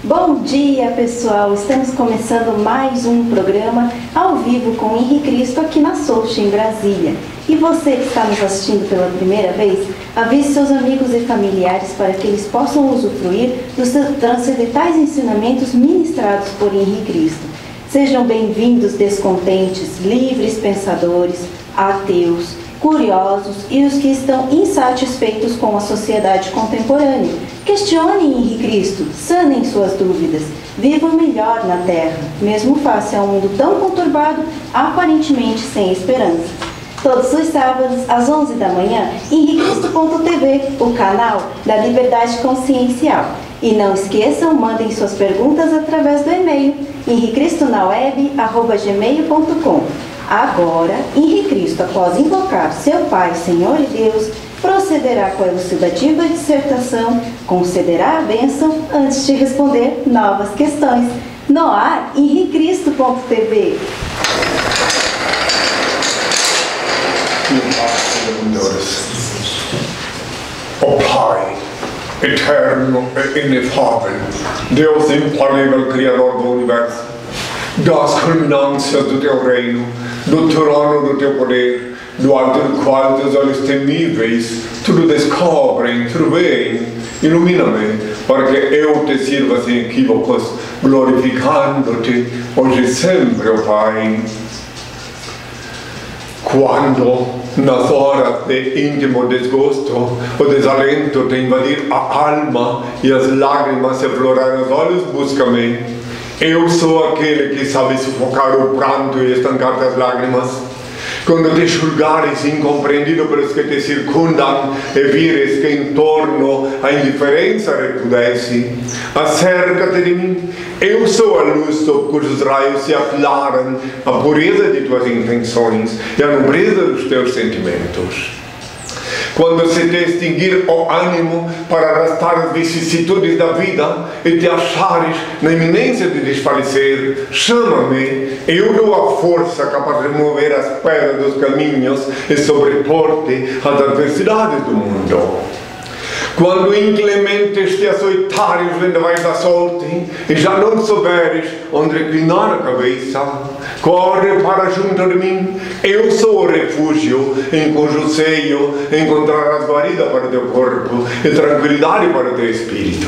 Bom dia, pessoal! Estamos começando mais um programa ao vivo com Henrique Cristo aqui na Soche, em Brasília. E você que está nos assistindo pela primeira vez, avise seus amigos e familiares para que eles possam usufruir dos transcendentais ensinamentos ministrados por Henrique Cristo. Sejam bem-vindos descontentes, livres pensadores, ateus, curiosos e os que estão insatisfeitos com a sociedade contemporânea. Questionem Henrique Cristo, sanem suas dúvidas, vivam melhor na Terra, mesmo face a um mundo tão conturbado, aparentemente sem esperança. Todos os sábados, às 11 da manhã, henricristo.tv, o canal da Liberdade Consciencial. E não esqueçam, mandem suas perguntas através do e-mail henricristonaWeb@gmail.com. Agora, Henrique Cristo, após invocar seu Pai, Senhor e Deus, procederá com a elucidativa dissertação, concederá a bênção antes de responder novas questões. No ar, henricristo.tv. Ó Pai, eterno e inefável, Deus infalível, Criador do Universo, das culminâncias do Teu reino, do trono do Teu poder, do alto do qual Teus olhos temíveis tudo descobrem, tudo veem, ilumina-me, para que eu Te sirva sem equívocos, glorificando-Te hoje e sempre, ó Pai. Quando, nas horas de íntimo desgosto, o desalento te invadir a alma e as lágrimas se aflorarem aos olhos, busca-me. Eu sou aquele que sabe sufocar o pranto e estancar as lágrimas. Quando te julgares incompreendido pelos que te circundam e vires que em torno a indiferença recrudesce, acerca-te de mim. Eu sou a luz sob cujos raios se aclaram a pureza de tuas intenções e a nobreza dos teus sentimentos. Quando se te extinguir o ânimo para arrastar as vicissitudes da vida e te achares na iminência de desfalecer, chama-me, eu dou a força capaz de remover as pedras dos caminhos e sobrepor-te às adversidades do mundo. Quando inclementes te açoitares vendavais da sorte e já não souberes onde reclinar a cabeça, corre para junto de mim. Eu sou o refúgio em cujo seio encontrarás guarida para o teu corpo e tranquilidade para o teu espírito.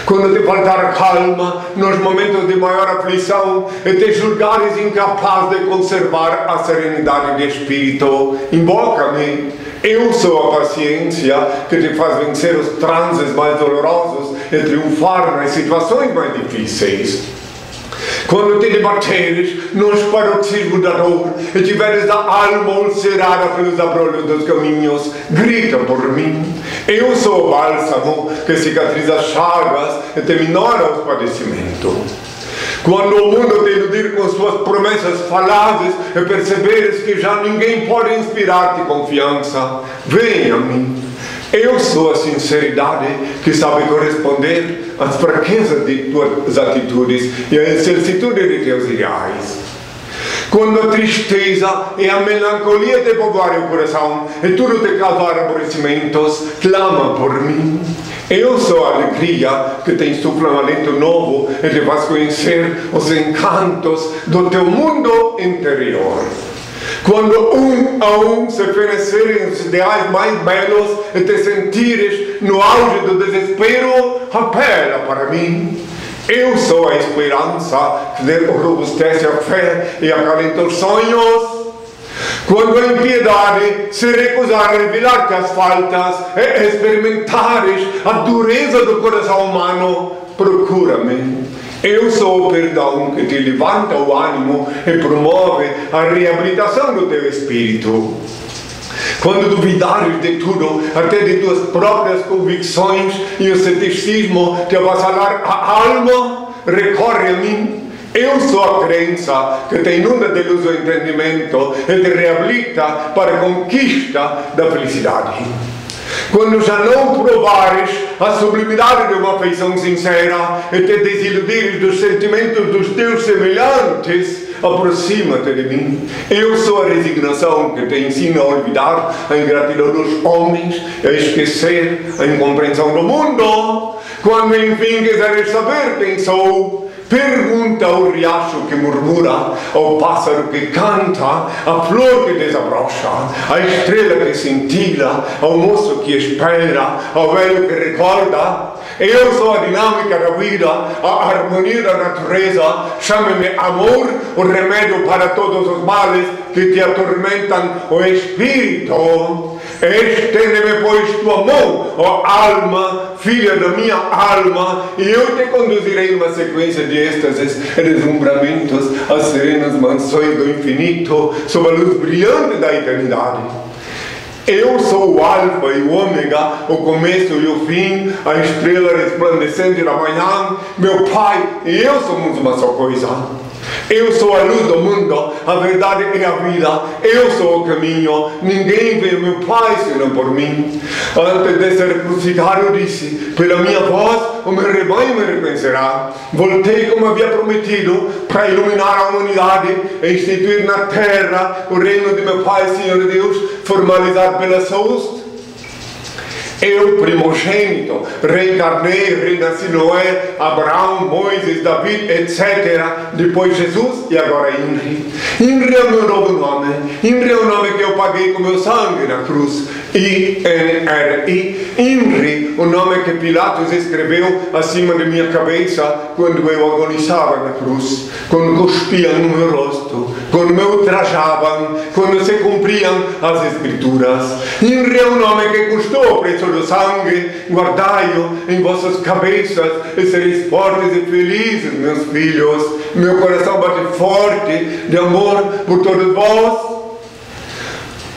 Quando te faltar calma nos momentos de maior aflição e te julgares incapaz de conservar a serenidade de espírito, invoca-me. Eu sou a paciência que te faz vencer os transes mais dolorosos e triunfar nas situações mais difíceis. Quando te debateres nos paroxismos da dor e tiveres a alma ulcerada pelos abrolhos dos caminhos, grita por mim. Eu sou o bálsamo que cicatriza as chagas e te minora os padecimentos. Quando o mundo te iludir com suas promessas falazes e perceberes que já ninguém pode inspirar-te confiança, venha a mim. Eu sou a sinceridade que sabe corresponder às fraquezas de tuas atitudes e à incertitude de teus ideais. Quando a tristeza e a melancolia te povoarem o coração e tudo te causar aborrecimentos, clama por mim. Eu sou a alegria que te insufla um alento novo e te faz conhecer os encantos do teu mundo interior. Quando um a um se fenecerem os ideais mais belos e te sentires no auge do desespero, apela para mim. Eu sou a esperança que robustece a fé e acalenta os sonhos. Quando a impiedade se recusar a revelar-te as faltas e experimentares a dureza do coração humano, procura-me. Eu sou o perdão que te levanta o ânimo e promove a reabilitação do teu espírito. Quando duvidares de tudo, até de tuas próprias convicções, e o ceticismo te avassalar a alma, recorre a mim. Eu sou a crença que te inunda de luz o entendimento e te reabilita para a conquista da felicidade. Quando já não provares a sublimidade de uma afeição sincera e te desiludires dos sentimentos dos teus semelhantes, aproxima-te de mim. Eu sou a resignação que te ensina a olvidar a ingratidão dos homens, a esquecer a incompreensão do mundo. Quando enfim quiseres saber quem sou, pergunta ao riacho que murmura, ao pássaro que canta, à flor que desabrocha, à estrela que cintila, ao moço que espera, ao velho que recorda. Eu sou a dinâmica da vida, a harmonia da natureza. Chame-me amor, o remédio para todos os males que te atormentam, o espírito. Estende-me, pois, tua mão, ó alma, filha da minha alma, e eu te conduzirei numa sequência de êxtases e deslumbramentos às serenas mansões do infinito, sob a luz brilhante da eternidade. Eu sou o alfa e o ômega, o começo e o fim, a estrela resplandecente da manhã. Meu Pai e eu somos uma só coisa. Eu sou a luz do mundo, a verdade e a vida. Eu sou o caminho. Ninguém vê meu Pai senão por mim. Antes de ser crucificado, eu disse: pela minha voz o meu rebanho me reconhecerá. Voltei como havia prometido, para iluminar a humanidade e instituir na terra o reino de meu Pai, Senhor Deus, formalizado pelas hosts. Eu, primogênito, reencarnei, renasci Noé, Abraão, Moisés, David, etc. Depois Jesus e agora Inri. Inri é o meu novo nome. Inri é o nome que eu paguei com meu sangue na cruz. I-N-R-I. Inri, o nome que Pilatos escreveu acima de minha cabeça quando eu agonizava na cruz, quando cuspiam no meu rosto, quando me ultrajavam, quando se cumpriam as escrituras. Inri é o nome que custou o preço do sangue. Guardai-o em vossas cabeças e sereis fortes e felizes, meus filhos. Meu coração bate forte de amor por todos vós.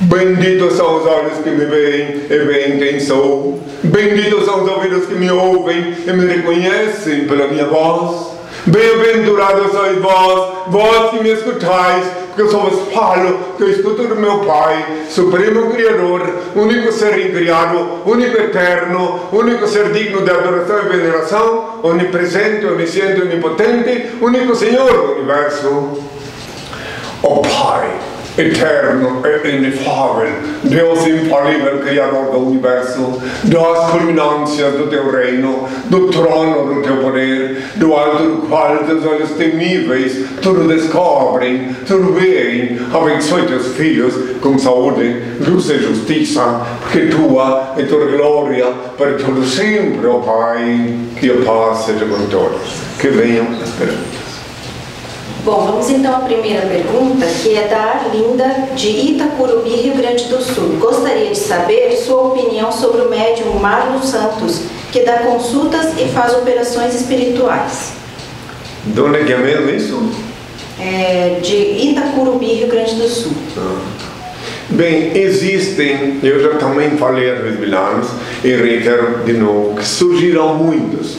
Benditos são os olhos que me veem e veem quem sou. Benditos são os ouvidos que me ouvem e me reconhecem pela minha voz. Bem-aventurados sois vós, vós que me escutais, porque eu só vos falo que eu escuto do meu Pai, Supremo Criador, único ser incriado, único eterno, único ser digno de adoração e veneração, onipresente, onisciente, onipotente, único Senhor do universo. Ó Pai eterno e inefável, Deus infalível, Criador do universo, das culminâncias do teu reino, do trono do teu poder, do alto do qual teus olhos temíveis tudo descobrem, tudo veem. Abençoe teus filhos com saúde, luz e justiça, porque tua é tua glória para todo sempre, ó Pai. Que a paz seja com todos. Que venham as perguntas. Bom, vamos então à primeira pergunta, que é da Arlinda, de Itacurubi, Rio Grande do Sul. Gostaria de saber sua opinião sobre o médium Marlon Santos, que dá consultas e faz operações espirituais. De onde é que é mesmo isso? De Itacurubi, Rio Grande do Sul. Bem, existem, eu já também falei há 2000 anos, e reitero de novo, que surgiram muitos,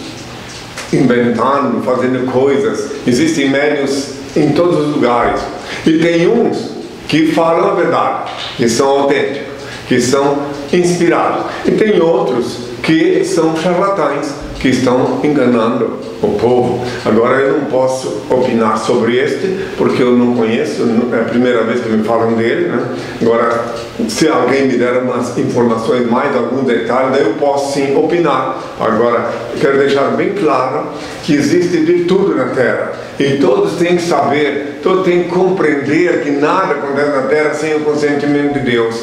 inventando, fazendo coisas. Existem médiuns em todos os lugares. E tem uns que falam a verdade, que são autênticos, que são inspirados. E tem outros que são charlatães, que estão enganando o povo. Agora eu não posso opinar sobre este, porque eu não conheço, é a primeira vez que me falam dele, né? Agora, se alguém me der umas informações, mais algum detalhe, daí eu posso sim opinar. Agora, quero deixar bem claro que existe de tudo na Terra, e todos têm que saber, todos têm que compreender que nada acontece na Terra sem o consentimento de Deus.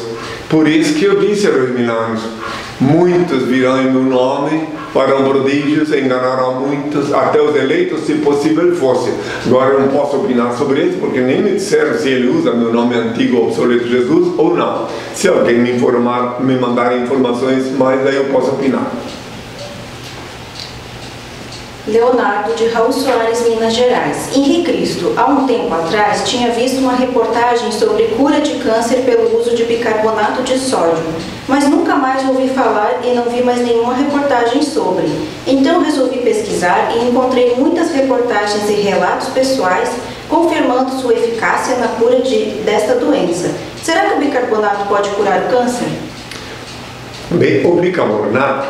Por isso que eu disse há 2000 anos, muitos virão em meu nome, farão prodígios, enganarão muitos, até os eleitos, se possível fosse. Agora eu não posso opinar sobre isso, porque nem me disseram se ele usa meu nome antigo, obsoleto Jesus, ou não. Se alguém me informar, me mandar informações mais, daí eu posso opinar. Leonardo, de Raul Soares, Minas Gerais. Henri Cristo, há um tempo atrás, tinha visto uma reportagem sobre cura de câncer pelo uso de bicarbonato de sódio, mas nunca mais ouvi falar e não vi mais nenhuma reportagem sobre. Então resolvi pesquisar e encontrei muitas reportagens e relatos pessoais confirmando sua eficácia na cura desta doença. Será que o bicarbonato pode curar o câncer? Bem, o bicarbonato,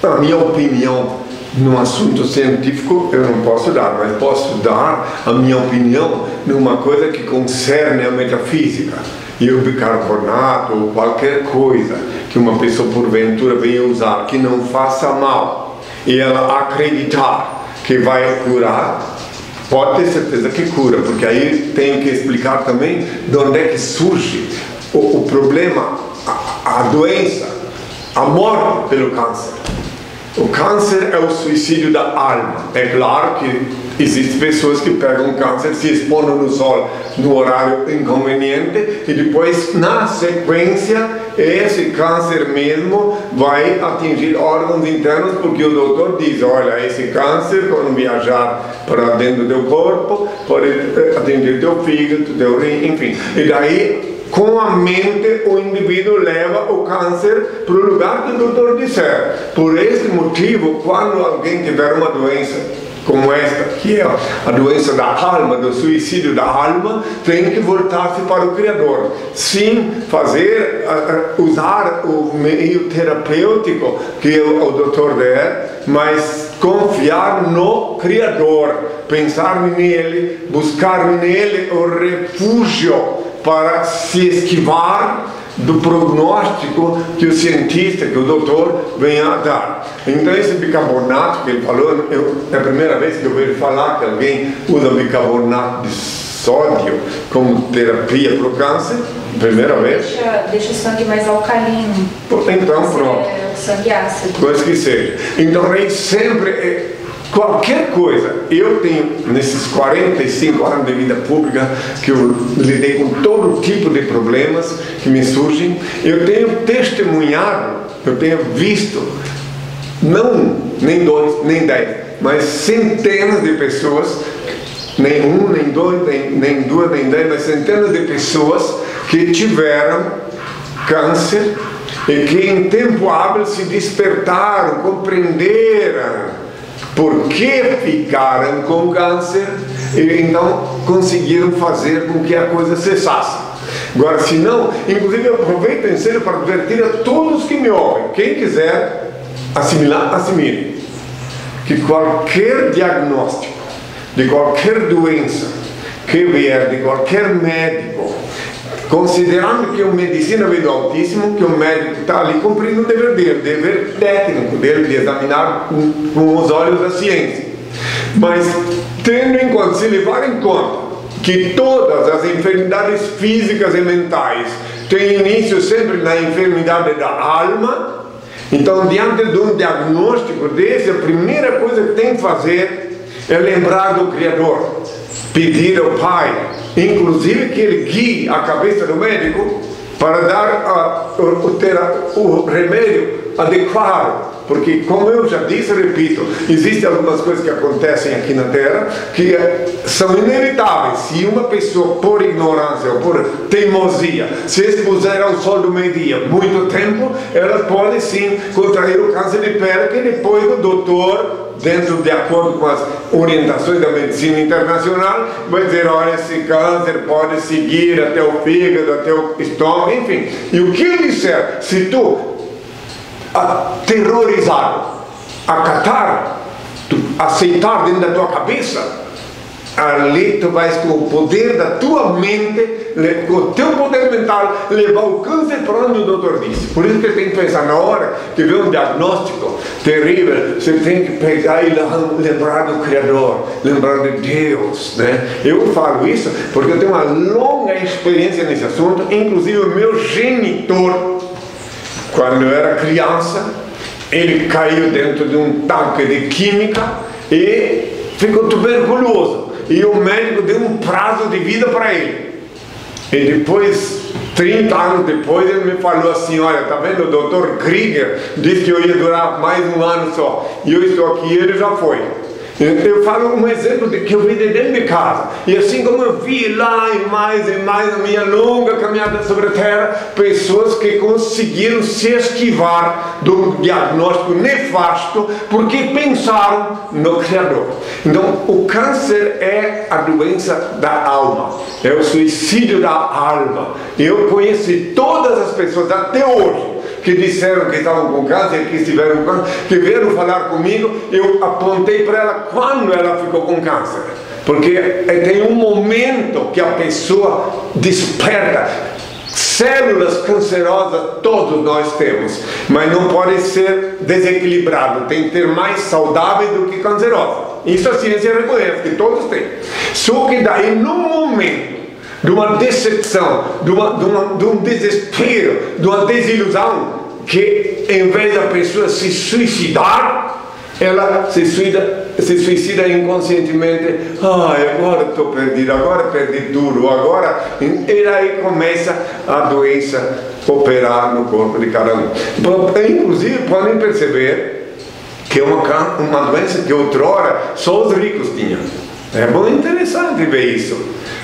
na minha opinião, num assunto científico eu não posso dar, mas posso dar a minha opinião numa coisa que concerne a metafísica. E o bicarbonato ou qualquer coisa que uma pessoa porventura venha usar que não faça mal e ela acreditar que vai curar, pode ter certeza que cura, porque aí tem que explicar também de onde é que surge o problema, a doença, a morte pelo câncer. O câncer é o suicídio da alma. É claro que existem pessoas que pegam câncer, se expondo no sol no horário inconveniente e depois, na sequência, esse câncer mesmo vai atingir órgãos internos, porque o doutor diz, olha, esse câncer, quando viajar para dentro do corpo, pode atingir teu fígado, teu rim, enfim. E daí, com a mente, o indivíduo leva o câncer para o lugar que o doutor disser. Por esse motivo, quando alguém tiver uma doença como esta, que é a doença da alma, do suicídio da alma, tem que voltar-se para o Criador. Sim, usar o meio terapêutico que o doutor der, mas confiar no Criador, pensar nele, buscar nele o refúgio para se esquivar do prognóstico que o cientista, que o doutor venha a dar. Então esse bicarbonato que ele falou, é a primeira vez que eu vejo falar que alguém usa bicarbonato de sódio como terapia para o câncer, primeira vez. Deixa o sangue mais alcalino. Então pronto. O sangue ácido. Coisa que seja. Então aí sempre... qualquer coisa, eu tenho nesses 45 anos de vida pública que eu lidei com todo tipo de problemas que me surgem, eu tenho testemunhado, eu tenho visto, não um, nem dois, nem 10, mas centenas de pessoas, nem um, nem dois, nem duas, nem 10, mas centenas de pessoas que tiveram câncer e que em tempo hábil se despertaram, compreenderam por que ficaram com câncer e então conseguiram fazer com que a coisa cessasse. Agora, se não, inclusive eu aproveito em sério para advertir a todos que me ouvem, quem quiser assimilar, assimile, que qualquer diagnóstico de qualquer doença que vier de qualquer médico, considerando que a medicina veio do Altíssimo, que o médico está ali cumprindo o dever técnico dele de examinar com os olhos da ciência, mas tendo em conta, se levar em conta que todas as enfermidades físicas e mentais têm início sempre na enfermidade da alma, então diante de um diagnóstico desse, a primeira coisa que tem que fazer é lembrar do Criador, pedir ao Pai, inclusive que ele guie a cabeça do médico para dar o remédio adequado, porque como eu já disse, repito, existem algumas coisas que acontecem aqui na Terra que são inevitáveis. Se uma pessoa, por ignorância ou por teimosia, se expuser ao sol do meio-dia muito tempo, ela pode sim contrair o câncer de pele, que depois o doutor, de acordo com as orientações da medicina internacional, vai dizer, olha, esse câncer pode seguir até o fígado, até o estômago, enfim. E o que ele disser, se tu aterrorizado, acatar, tu aceitar dentro da tua cabeça, ali tu vais com o poder da tua mente, com o teu poder mental, levar o câncer para onde o doutor disse. Por isso que tem que pensar, na hora que vê um diagnóstico terrível, você tem que pegar e lembrar do Criador, lembrar de Deus, né? Eu falo isso porque eu tenho uma longa experiência nesse assunto, inclusive o meu genitor, quando eu era criança, ele caiu dentro de um tanque de química e ficou tuberculoso. E o médico deu um prazo de vida para ele. E depois, 30 anos depois, ele me falou assim, olha, tá vendo, o Dr. Krieger disse que eu ia durar mais um ano só. E eu estou aqui e ele já foi. Eu falo um exemplo que eu vi de dentro de casa. E assim como eu vi lá e mais na minha longa caminhada sobre a terra, pessoas que conseguiram se esquivar do diagnóstico nefasto porque pensaram no Criador. Então, o câncer é a doença da alma, é o suicídio da alma. Eu conheci todas as pessoas até hoje que disseram que estavam com câncer, que estiveram com câncer, que vieram falar comigo, eu apontei para ela quando ela ficou com câncer. Porque tem um momento que a pessoa desperta. Células cancerosas todos nós temos, mas não pode ser desequilibrado, tem que ter mais saudável do que cancerosa. Isso a ciência reconhece, que todos têm. Só que daí, num momento de uma decepção, de um desespero, de uma desilusão, que em vez da pessoa se suicidar, ela se suicida inconscientemente. Agora estou perdido, agora perdi tudo, agora... E aí começa a doença operar no corpo de cada um. Inclusive, podem perceber que é uma doença que outrora só os ricos tinham. É bom, interessante ver isso.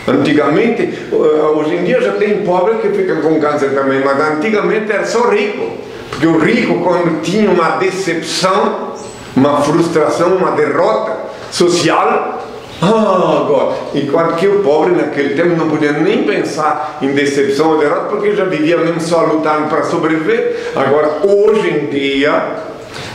Antigamente, hoje em dia já tem pobre que fica com câncer também, mas antigamente era só rico. Porque o rico, quando tinha uma decepção, uma frustração, uma derrota social, agora, enquanto que o pobre naquele tempo não podia nem pensar em decepção ou derrota, porque já vivia mesmo só lutando para sobreviver. Agora, hoje em dia,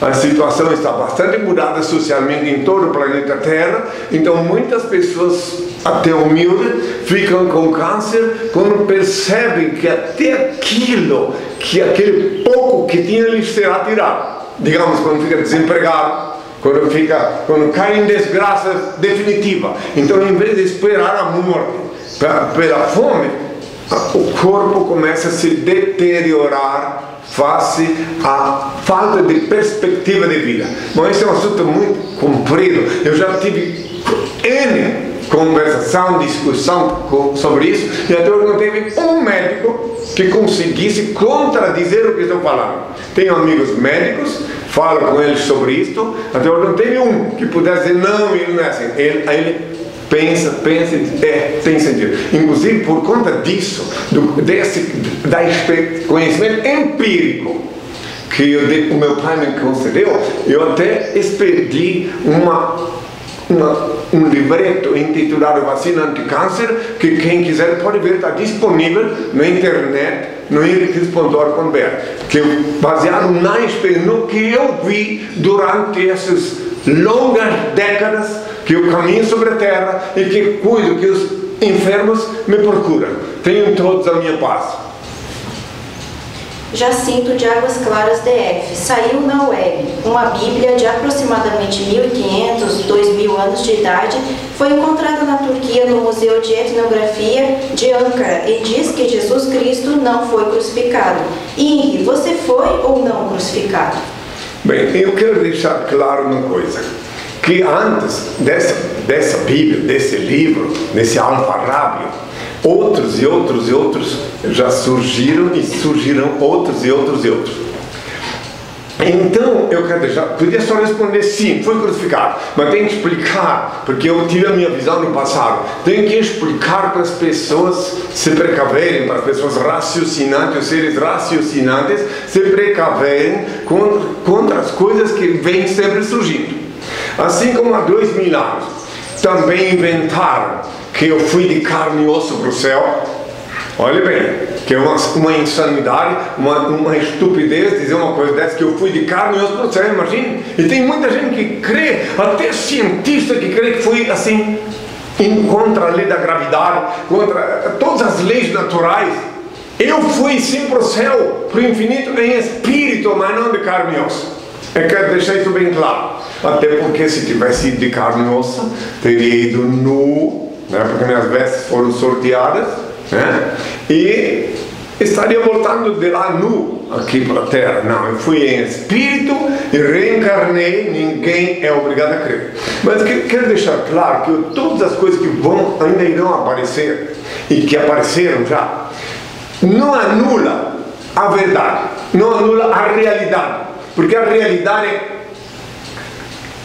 a situação está bastante mudada socialmente em todo o planeta Terra, então muitas pessoas, até humildes, ficam com câncer quando percebem que até aquele pouco que tinha lhes será tirado. Digamos, quando fica desempregado, quando cai em desgraça definitiva. Então, em vez de esperar a morte pela fome, o corpo começa a se deteriorar face à falta de perspectiva de vida. Bom, esse é um assunto muito comprido. Eu já tive N conversação, discussão sobre isso, e até hoje não teve um médico que conseguisse contradizer o que estou falando. Tenho amigos médicos, falo com eles sobre isso, até hoje não teve um que pudesse dizer, não, ele não é assim. Ele pensa, tem sentido. Inclusive, por conta disso, desse conhecimento empírico que o meu pai me concedeu, eu até expedi um livreto intitulado Vacina Anticâncer, que quem quiser pode ver, está disponível na internet, no henriquez.org.br, que baseado no que eu vi durante essas longas décadas que eu caminho sobre a terra e que cuido que os enfermos me procuram. Tenham todos a minha paz. Jacinto de Águas Claras DF. Saiu na web. Uma Bíblia de aproximadamente 1.500, 2.000 anos de idade foi encontrada na Turquia no Museu de Etnografia de Ankara e diz que Jesus Cristo não foi crucificado. Henri, você foi ou não crucificado? Bem, eu quero deixar claro uma coisa, que antes dessa Bíblia, desse livro, desse alfarrábio, outros e outros e outros já surgiram e surgirão outros e outros e outros. Então, eu quero deixar, podia só responder sim, foi crucificado, mas tem que explicar, porque eu tive a minha visão no passado, tem que explicar para as pessoas se precaverem, para as pessoas raciocinantes, os seres raciocinantes se precaverem contra as coisas que vêm sempre surgindo. Assim como há 2.000 anos também inventaram que eu fui de carne e osso para o céu. Olha bem, que é uma insanidade, uma estupidez dizer uma coisa dessa, que eu fui de carne e osso para o céu, imagine. E tem muita gente que crê, até cientista que crê que foi assim, contra a lei da gravidade, contra todas as leis naturais. Eu fui sim para o céu, para o infinito em espírito, mas não de carne e osso. Eu quero deixar isso bem claro. Até porque se tivesse ido de carne e osso, teria ido nu, né, porque minhas vestes foram sorteadas, né, e estaria voltando de lá nu aqui para a terra. Não, eu fui em espírito e reencarnei, ninguém é obrigado a crer. Mas quero deixar claro que todas as coisas que ainda irão aparecer e que apareceram já, não anula a verdade, não anula a realidade, porque a realidade é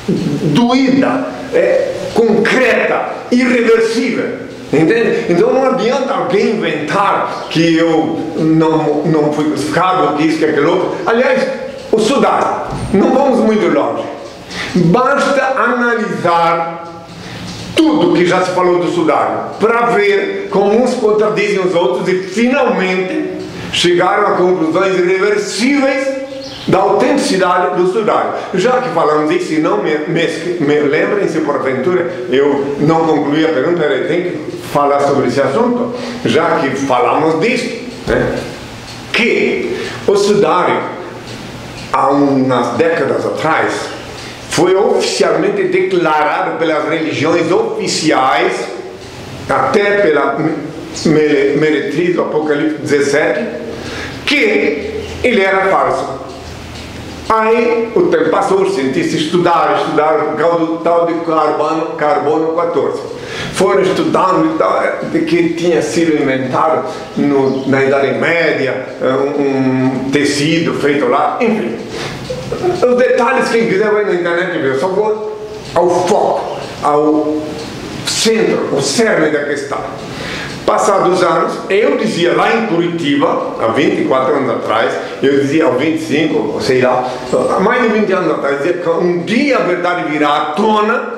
doída, é concreta, irreversível, entende? Então não adianta alguém inventar que eu não fui crucificado, que isso, que aquilo outro. Aliás, o Sudário, não vamos muito longe, basta analisar tudo que já se falou do Sudário para ver como uns contradizem os outros e finalmente chegaram a conclusões irreversíveis da autenticidade do sudário. Já que falamos isso, e não me lembrem-se, porventura, eu não concluí a pergunta, eu tenho que falar sobre esse assunto, já que falamos disso, né? Que o sudário, há umas décadas atrás, foi oficialmente declarado pelas religiões oficiais, até pela meretriz do Apocalipse 17, que ele era falso. Aí o tempo passou, os cientistas estudaram o tal de carbono 14. Foram estudando de que tinha sido inventado na Idade Média, um tecido feito lá, enfim. Os detalhes, quem quiser vai na internet ver, só vou ao foco, ao centro, o cerne da questão. Passados anos, eu dizia lá em Curitiba, há 24 anos atrás, eu dizia há 25, sei lá, há mais de 20 anos atrás, dizia que um dia a verdade virá à tona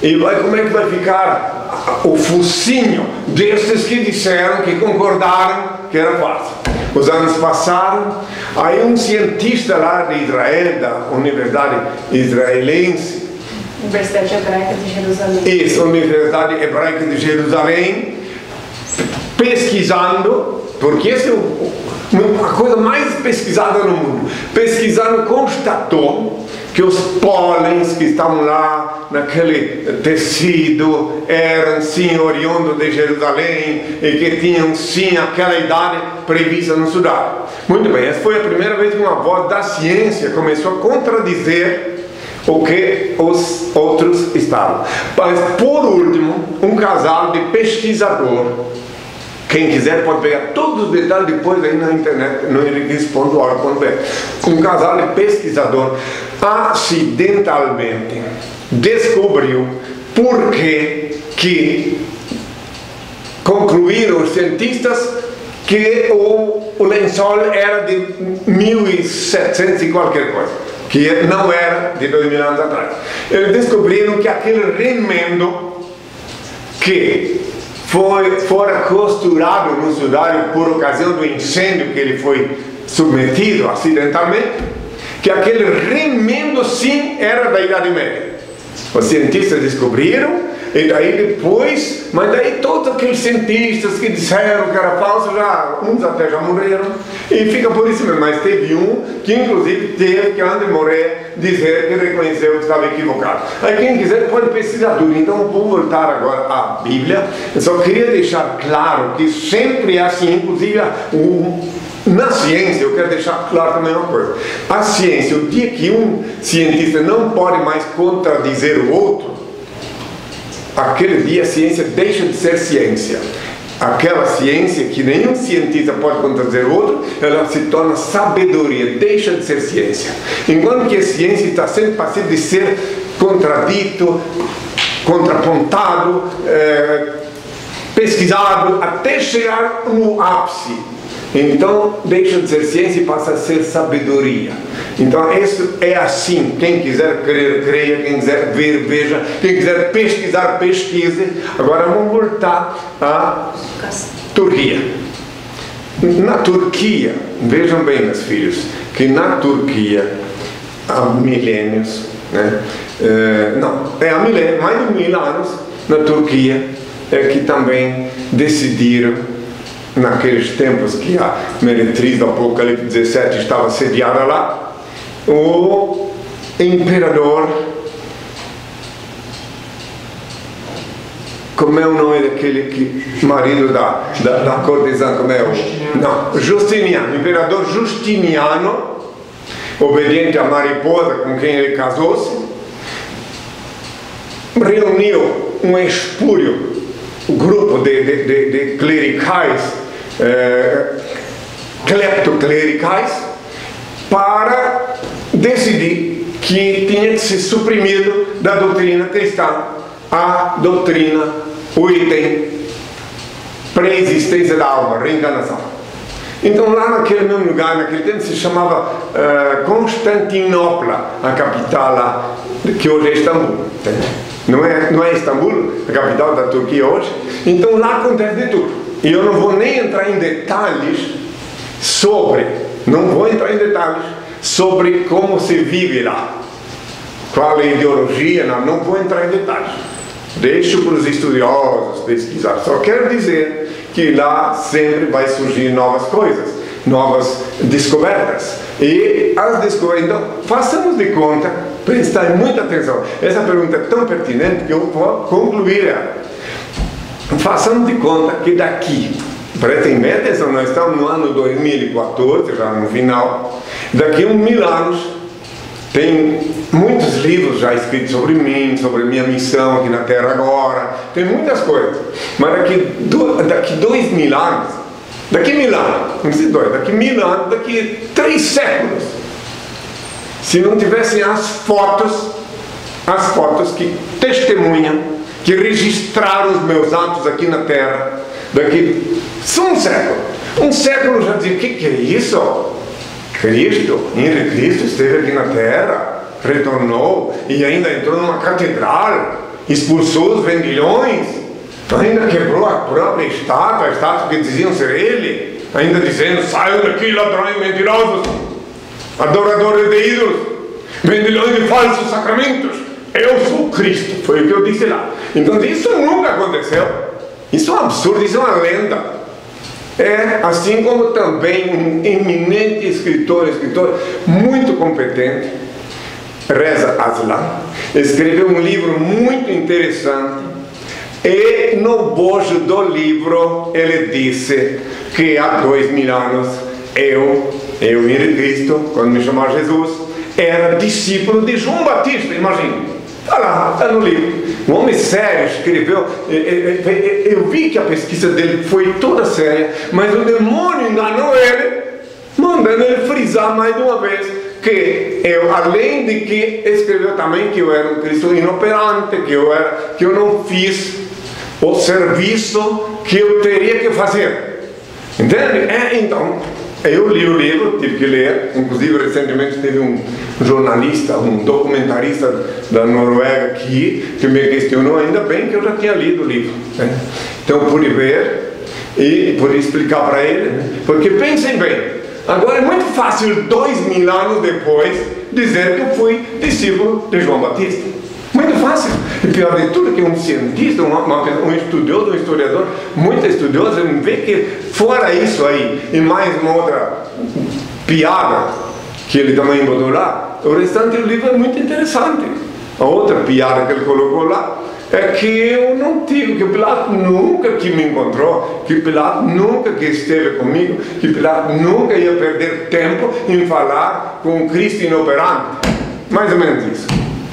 e como é que vai ficar o focinho desses que disseram, que concordaram que era falso. Os anos passaram, aí um cientista lá de Israel, da Universidade Israelense, Universidade Hebraica de Jerusalém. Isso, Universidade Hebraica de Jerusalém, pesquisando, porque essa é a coisa mais pesquisada no mundo, pesquisando, constatou que os pólens que estavam lá naquele tecido eram sim oriundos de Jerusalém e que tinham sim aquela idade prevista no sudário. Muito bem, essa foi a primeira vez que uma voz da ciência começou a contradizer o que os outros estavam. Mas por último, um casal de pesquisador, quem quiser pode pegar todos os detalhes depois aí na internet, no henriquez.org.br. Um casal de pesquisador acidentalmente descobriu por que concluíram os cientistas que o lençol era de 1700 e qualquer coisa, que não era de 2000 anos atrás. Eles descobriram que aquele remendo que fora costurado no sudário por ocasião do incêndio que ele foi submetido acidentalmente, que aquele remendo sim era da Idade Média. Os cientistas descobriram, e daí depois, mas daí todos aqueles cientistas que disseram que era falso, uns até já morreram, e fica por isso mesmo. Mas teve um que inclusive teve que, antes de morrer, dizer que reconheceu que estava equivocado. Aí quem quiser pode pesquisar tudo. Então vou voltar agora à Bíblia. Eu só queria deixar claro que sempre é assim, inclusive na ciência, eu quero deixar claro também uma coisa. A ciência, o dia que um cientista não pode mais contradizer o outro, aquele dia a ciência deixa de ser ciência. Aquela ciência que nenhum cientista pode contradizer o outro, ela se torna sabedoria, deixa de ser ciência. Enquanto que a ciência está sempre passível de ser contradito, contrapontado, pesquisado, até chegar no ápice. Então deixa de ser ciência e passa a ser sabedoria. Então isso é assim. Quem quiser crer, creia. Quem quiser ver, veja. Quem quiser pesquisar, pesquise. Agora vamos voltar à Turquia. Na Turquia, vejam bem, meus filhos, que na Turquia há milênios, né? Há milênios, mais de 1000 anos, na Turquia é que também decidiram, naqueles tempos que a meretriz do Apocalipse 17 estava sediada lá, o imperador, como é o nome daquele marido da cortesã, como é o... Não, Justiniano, o imperador Justiniano, obediente à mariposa com quem ele casou-se, reuniu um espúrio grupo de clericais, cleptoclericais, para decidir que tinha que ser suprimido da doutrina cristã a doutrina, o item pré-existência da alma, reencarnação. Então lá naquele mesmo lugar, naquele tempo se chamava Constantinopla, a capital lá, que hoje é Istambul. Não é Istambul, a capital da Turquia hoje? Então lá acontece de tudo. E eu não vou nem entrar em detalhes sobre, não vou entrar em detalhes, sobre como se vive lá. Qual é a ideologia, não vou entrar em detalhes. Deixo para os estudiosos pesquisar. Só quero dizer que lá sempre vai surgir novas coisas, novas descobertas. E as descobertas, então, façamos de conta, prestar muita atenção. Essa pergunta é tão pertinente que eu vou concluir ela. Façamos de conta que daqui, prestem bem atenção, nós estamos no ano 2014, já no final, daqui a 1000 anos, tem muitos livros já escritos sobre mim, sobre minha missão aqui na Terra agora, tem muitas coisas, mas daqui 2000 anos, daqui 1000 anos, não sei dois, daqui 1000 anos, daqui 3 séculos, se não tivessem as fotos que testemunham, que registraram os meus atos aqui na Terra, daqui só um século já dizia, o que é isso? Henrique Cristo esteve aqui na Terra, retornou e ainda entrou numa catedral, expulsou os vendilhões, ainda quebrou a própria estátua, a estátua que diziam ser ele, ainda dizendo, saiam daqui ladrões mentirosos, adoradores de ídolos, vendilhões de falsos sacramentos, eu sou Cristo, foi o que eu disse lá. Então isso nunca aconteceu, isso é um absurdo, isso é uma lenda. É, assim como também um eminente escritor muito competente, Reza Aslan, escreveu um livro muito interessante e no bojo do livro ele disse que há 2000 anos eu Henrique Cristo, quando me chamava Jesus, era discípulo de João Batista, imagina. Está lá, está no livro. Um homem sério escreveu. Eu vi que a pesquisa dele foi toda séria, mas o demônio enganou ele, mandando ele frisar mais de uma vez que eu, além de que escreveu também que eu era um cristão inoperante, que eu não fiz o serviço que eu teria que fazer. Entende? Então, eu li o livro, tive que ler, inclusive recentemente teve um jornalista, um documentarista da Noruega aqui, que me questionou, ainda bem que eu já tinha lido o livro, né? Então eu pude ver e pude explicar para ele, né? Porque pensem bem, agora é muito fácil 2000 anos depois dizer que eu fui discípulo de João Batista. Muito fácil. E pior de tudo, que um cientista, um estudioso, um historiador muito estudioso, ele vê que fora isso aí, e mais uma outra piada que ele também botou lá, o restante do livro é muito interessante. A outra piada que ele colocou lá é que eu não tive, que Pilato nunca que me encontrou, que Pilato nunca que esteve comigo, que Pilato nunca ia perder tempo em falar com o Cristo inoperante. Mais ou menos isso.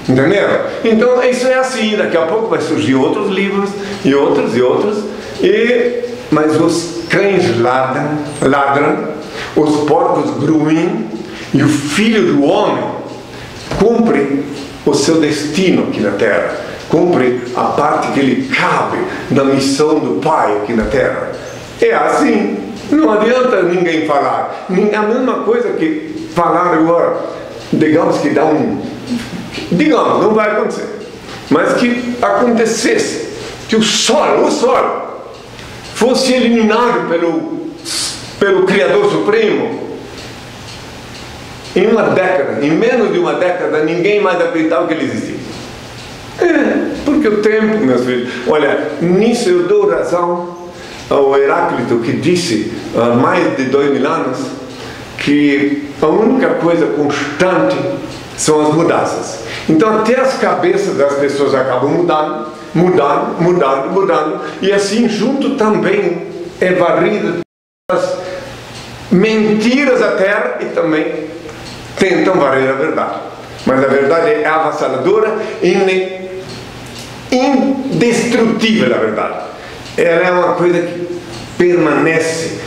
Entenderam? Então isso é assim, daqui a pouco vai surgir outros livros e outros, mas os cães ladram, os porcos gruem e o Filho do Homem cumpre o seu destino aqui na Terra, cumpre a parte que lhe cabe na missão do Pai aqui na Terra. É assim, não adianta ninguém falar, a mesma coisa que falar agora, digamos que dá digamos, não vai acontecer, mas que acontecesse que o Sol fosse eliminado pelo Criador Supremo em uma década, em menos de uma década, ninguém mais acreditava que ele existia. Porque o tempo, meus filhos, olha, nisso eu dou razão ao Heráclito, que disse há mais de 2000 anos que a única coisa constante são as mudanças. Então até as cabeças das pessoas acabam mudando, e assim junto também é varrida as mentiras da terra e também tentam varrer a verdade. Mas a verdade é avassaladora e indestrutível, a verdade. Ela é uma coisa que permanece.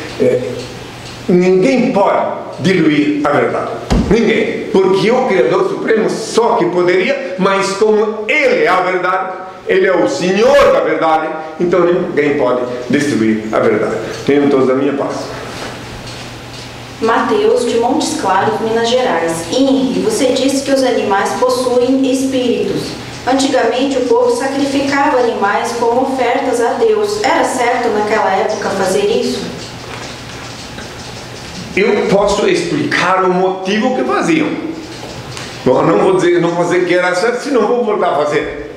Ninguém pode diluir a verdade. Ninguém. Porque o Criador Supremo só que poderia, mas como Ele é a verdade, Ele é o Senhor da verdade, então ninguém pode destruir a verdade. Tenham todos a minha paz. Mateus, de Montes Claros, Minas Gerais. Henri, você disse que os animais possuem espíritos. Antigamente o povo sacrificava animais como ofertas a Deus. Era certo naquela época fazer isso? eu posso explicar o motivo que faziam. Bom, não vou dizer que era certo, senão vou voltar a fazer.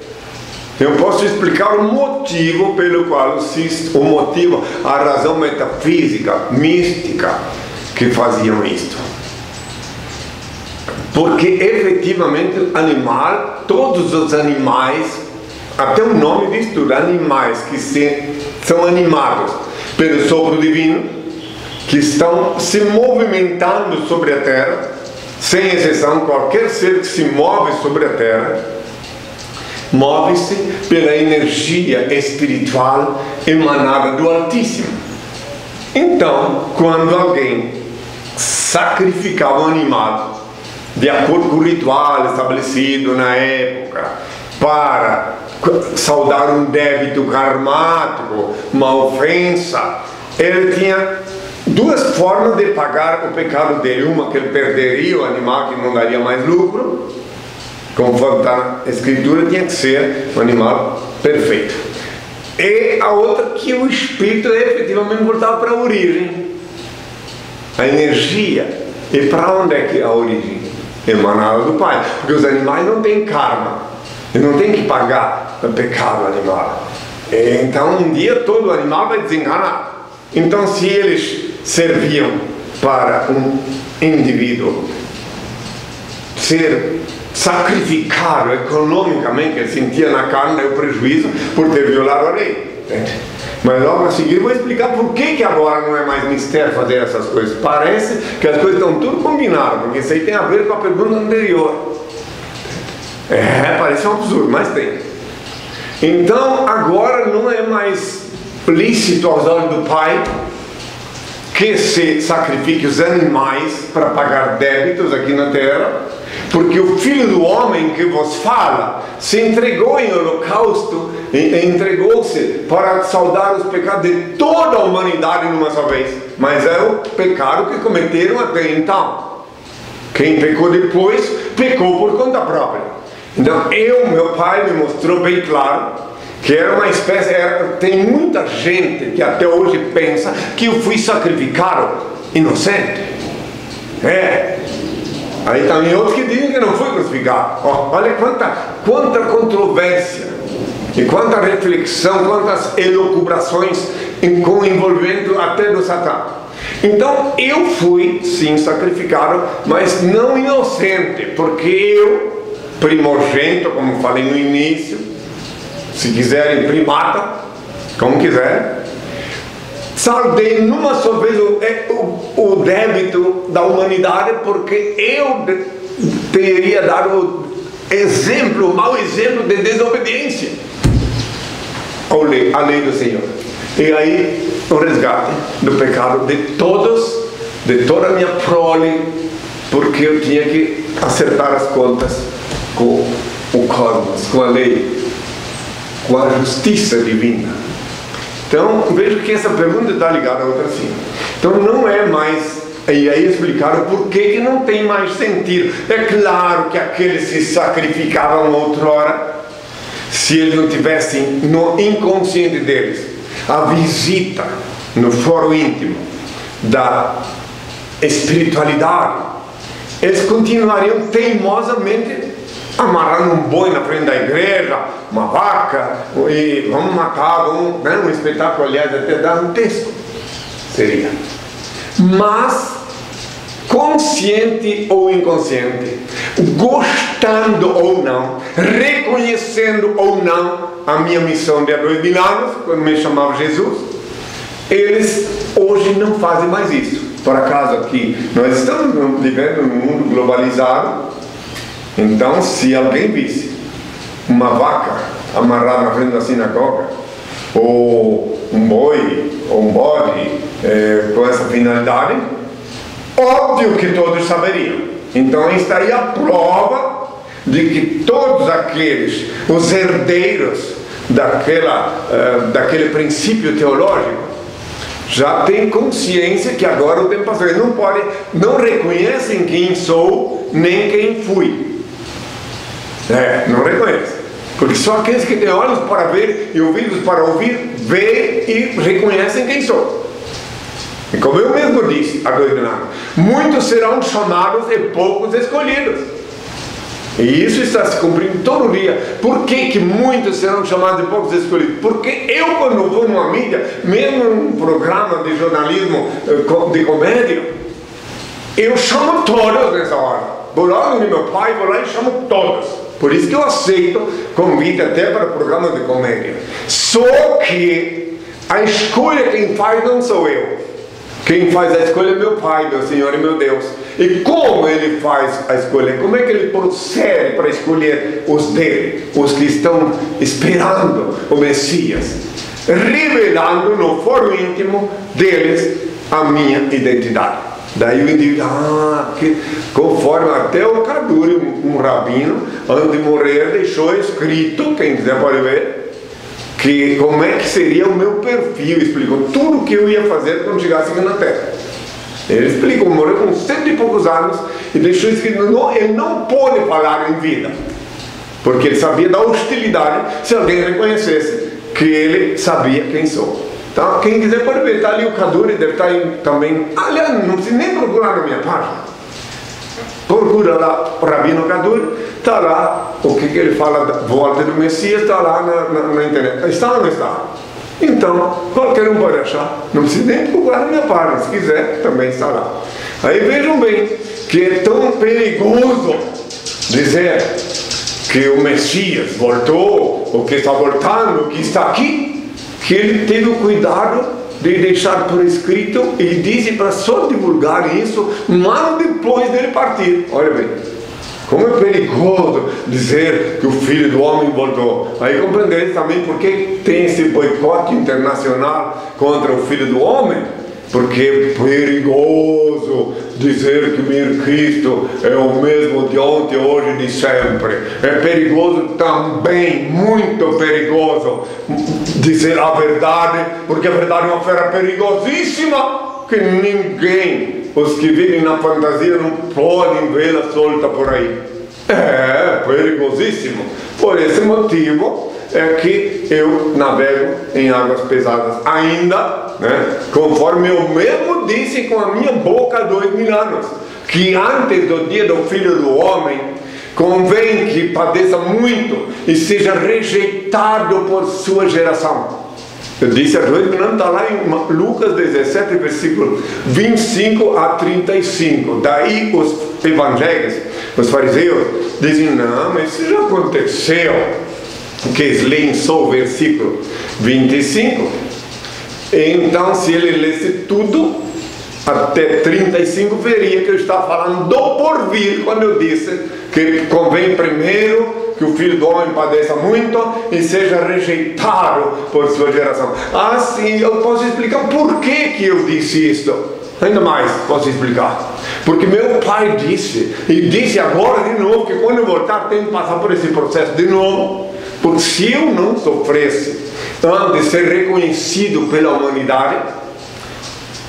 Eu posso explicar o motivo pelo qual a razão metafísica, mística, que faziam isto. Porque efetivamente todos os animais, até o nome diz tudo, animais que são animados pelo sopro divino, que estão se movimentando sobre a terra, sem exceção, qualquer ser que se move sobre a terra, move-se pela energia espiritual emanada do Altíssimo. Então, quando alguém sacrificava um animal, de acordo com o ritual estabelecido na época, para saldar um débito karmático, uma ofensa, ele tinha duas formas de pagar o pecado dele. Uma, que ele perderia o animal, que não daria mais lucro, conforme está na escritura, tinha que ser um animal perfeito. E a outra, que o espírito efetivamente voltava para a origem, a energia. E para onde é que é a origem? Emanada do Pai, porque os animais não têm karma, eles não têm que pagar o pecado animal. Então um dia todo o animal vai desenganar. Então, se eles serviam para um indivíduo ser sacrificado economicamente, ele sentia na carne o prejuízo por ter violado a lei. Mas logo a seguir vou explicar por que agora não é mais mistério fazer essas coisas. Parece que as coisas estão tudo combinadas, porque isso aí tem a ver com a pergunta anterior. Parece um absurdo, mas tem. Então agora não é mais lícito aos olhos do Pai que se sacrifique os animais para pagar débitos aqui na terra, porque o Filho do Homem que vos fala se entregou em holocausto, entregou-se para saldar os pecados de toda a humanidade numa só vez. Mas é o pecado que cometeram até então. Quem pecou depois, pecou por conta própria. Então meu Pai me mostrou bem claro que era uma espécie, tem muita gente que até hoje pensa que eu fui sacrificado inocente. Aí também outros que dizem que não foi crucificado. Olha quanta controvérsia e quanta reflexão, quantas elucubrações com envolvimento até do Satã. Então eu fui sim sacrificado, mas não inocente, porque eu, primogênito, como falei no início, se quiserem primata, como quiserem, saldei numa só vez o débito da humanidade, porque eu teria dado o mau exemplo de desobediência à lei do Senhor. E aí o resgate do pecado de toda a minha prole, porque eu tinha que acertar as contas com o cosmos, com a lei, com a justiça divina. Então vejo que essa pergunta está ligada a outra assim. Então não é mais, e aí explicaram por que não tem mais sentido. É claro que aqueles se sacrificavam outrora, se eles não tivessem no inconsciente deles a visita no foro íntimo da espiritualidade, eles continuariam teimosamente amarrando um boi na frente da igreja, uma vaca, e vamos matar, um espetáculo, aliás, até dar um texto seria. Mas consciente ou inconsciente, gostando ou não, reconhecendo ou não a minha missão de há 2000 anos, quando me chamava Jesus, eles hoje não fazem mais isso. Por acaso aqui nós estamos vivendo num mundo globalizado. Então, se alguém visse uma vaca amarrada na frente da sinagoga, ou um boi, ou um bode, com essa finalidade, óbvio que todos saberiam. Então, está aí a prova de que todos aqueles, os herdeiros daquele princípio teológico, já têm consciência que agora o tempo passou. Eles não reconhecem quem sou, nem quem fui. Não reconhece, porque só aqueles que têm olhos para ver e ouvidos para ouvir, veem e reconhecem quem sou. E como eu mesmo disse há 2 anos, muitos serão chamados e poucos escolhidos. E isso está se cumprindo todo dia. Por que muitos serão chamados e poucos escolhidos? Porque eu, quando vou numa mídia, mesmo num programa de jornalismo de comédia, eu chamo todos nessa hora. Vou lá no meu pai, vou lá e chamo todos. Por isso que eu aceito convite até para programas de comédia. Só que a escolha quem faz não sou eu. Quem faz a escolha é meu Pai, meu Senhor e meu Deus. E como Ele faz a escolha? Como é que Ele procede para escolher os dele, os que estão esperando o Messias? Revelando no foro íntimo deles a minha identidade. Daí o indivíduo, conforme até o Kaduri, um rabino, antes de morrer, deixou escrito, quem quiser pode ver, que como é que seria o meu perfil, explicou tudo o que eu ia fazer quando chegasse aqui na Terra. Ele explicou, morreu com 100 e poucos anos e deixou escrito, ele não pode falar em vida, porque ele sabia da hostilidade se alguém reconhecesse que ele sabia quem sou. Então, quem quiser pode ver, está ali o Kaduri, deve estar aí também. Aliás, não precisa nem procurar na minha página. Procura lá o Rabino Kaduri, está lá o que ele fala da volta do Messias, está lá na internet. Está ou não está? Então, qualquer um pode achar. Não precisa nem procurar na minha página, se quiser, também está lá. Aí vejam bem que é tão perigoso dizer que o Messias voltou, ou que está voltando, que está aqui, que ele teve o cuidado de deixar por escrito e disse para só divulgar isso um ano depois dele partir. Olha bem, como é perigoso dizer que o Filho do Homem voltou. Aí compreendeis também por que tem esse boicote internacional contra o Filho do Homem. Porque é perigoso dizer que o Cristo é o mesmo de ontem, hoje e de sempre. É perigoso também, muito perigoso, dizer a verdade, porque a verdade é uma fera perigosíssima que ninguém, os que vivem na fantasia, não podem vê-la solta por aí. É perigosíssimo. Por esse motivo é que eu navego em águas pesadas ainda, né? Conforme eu mesmo disse com a minha boca há 2000 anos, que antes do dia do Filho do Homem convém que padeça muito e seja rejeitado por sua geração. Eu disse há 2000 anos, está lá em Lucas 17, versículo 25 a 35. Daí os evangélicos, os fariseus, dizem, não, mas isso já aconteceu. Que eles leem só o versículo 25. Então, se ele lesse tudo até 35, veria que eu estava falando do porvir, quando eu disse que convém primeiro que o Filho do Homem padeça muito e seja rejeitado por sua geração. Assim, eu posso explicar por que eu disse isso. Ainda mais posso explicar. Porque meu pai disse, e disse agora de novo, que quando eu voltar tenho que passar por esse processo de novo. Porque se eu não sofresse antes de ser reconhecido pela humanidade,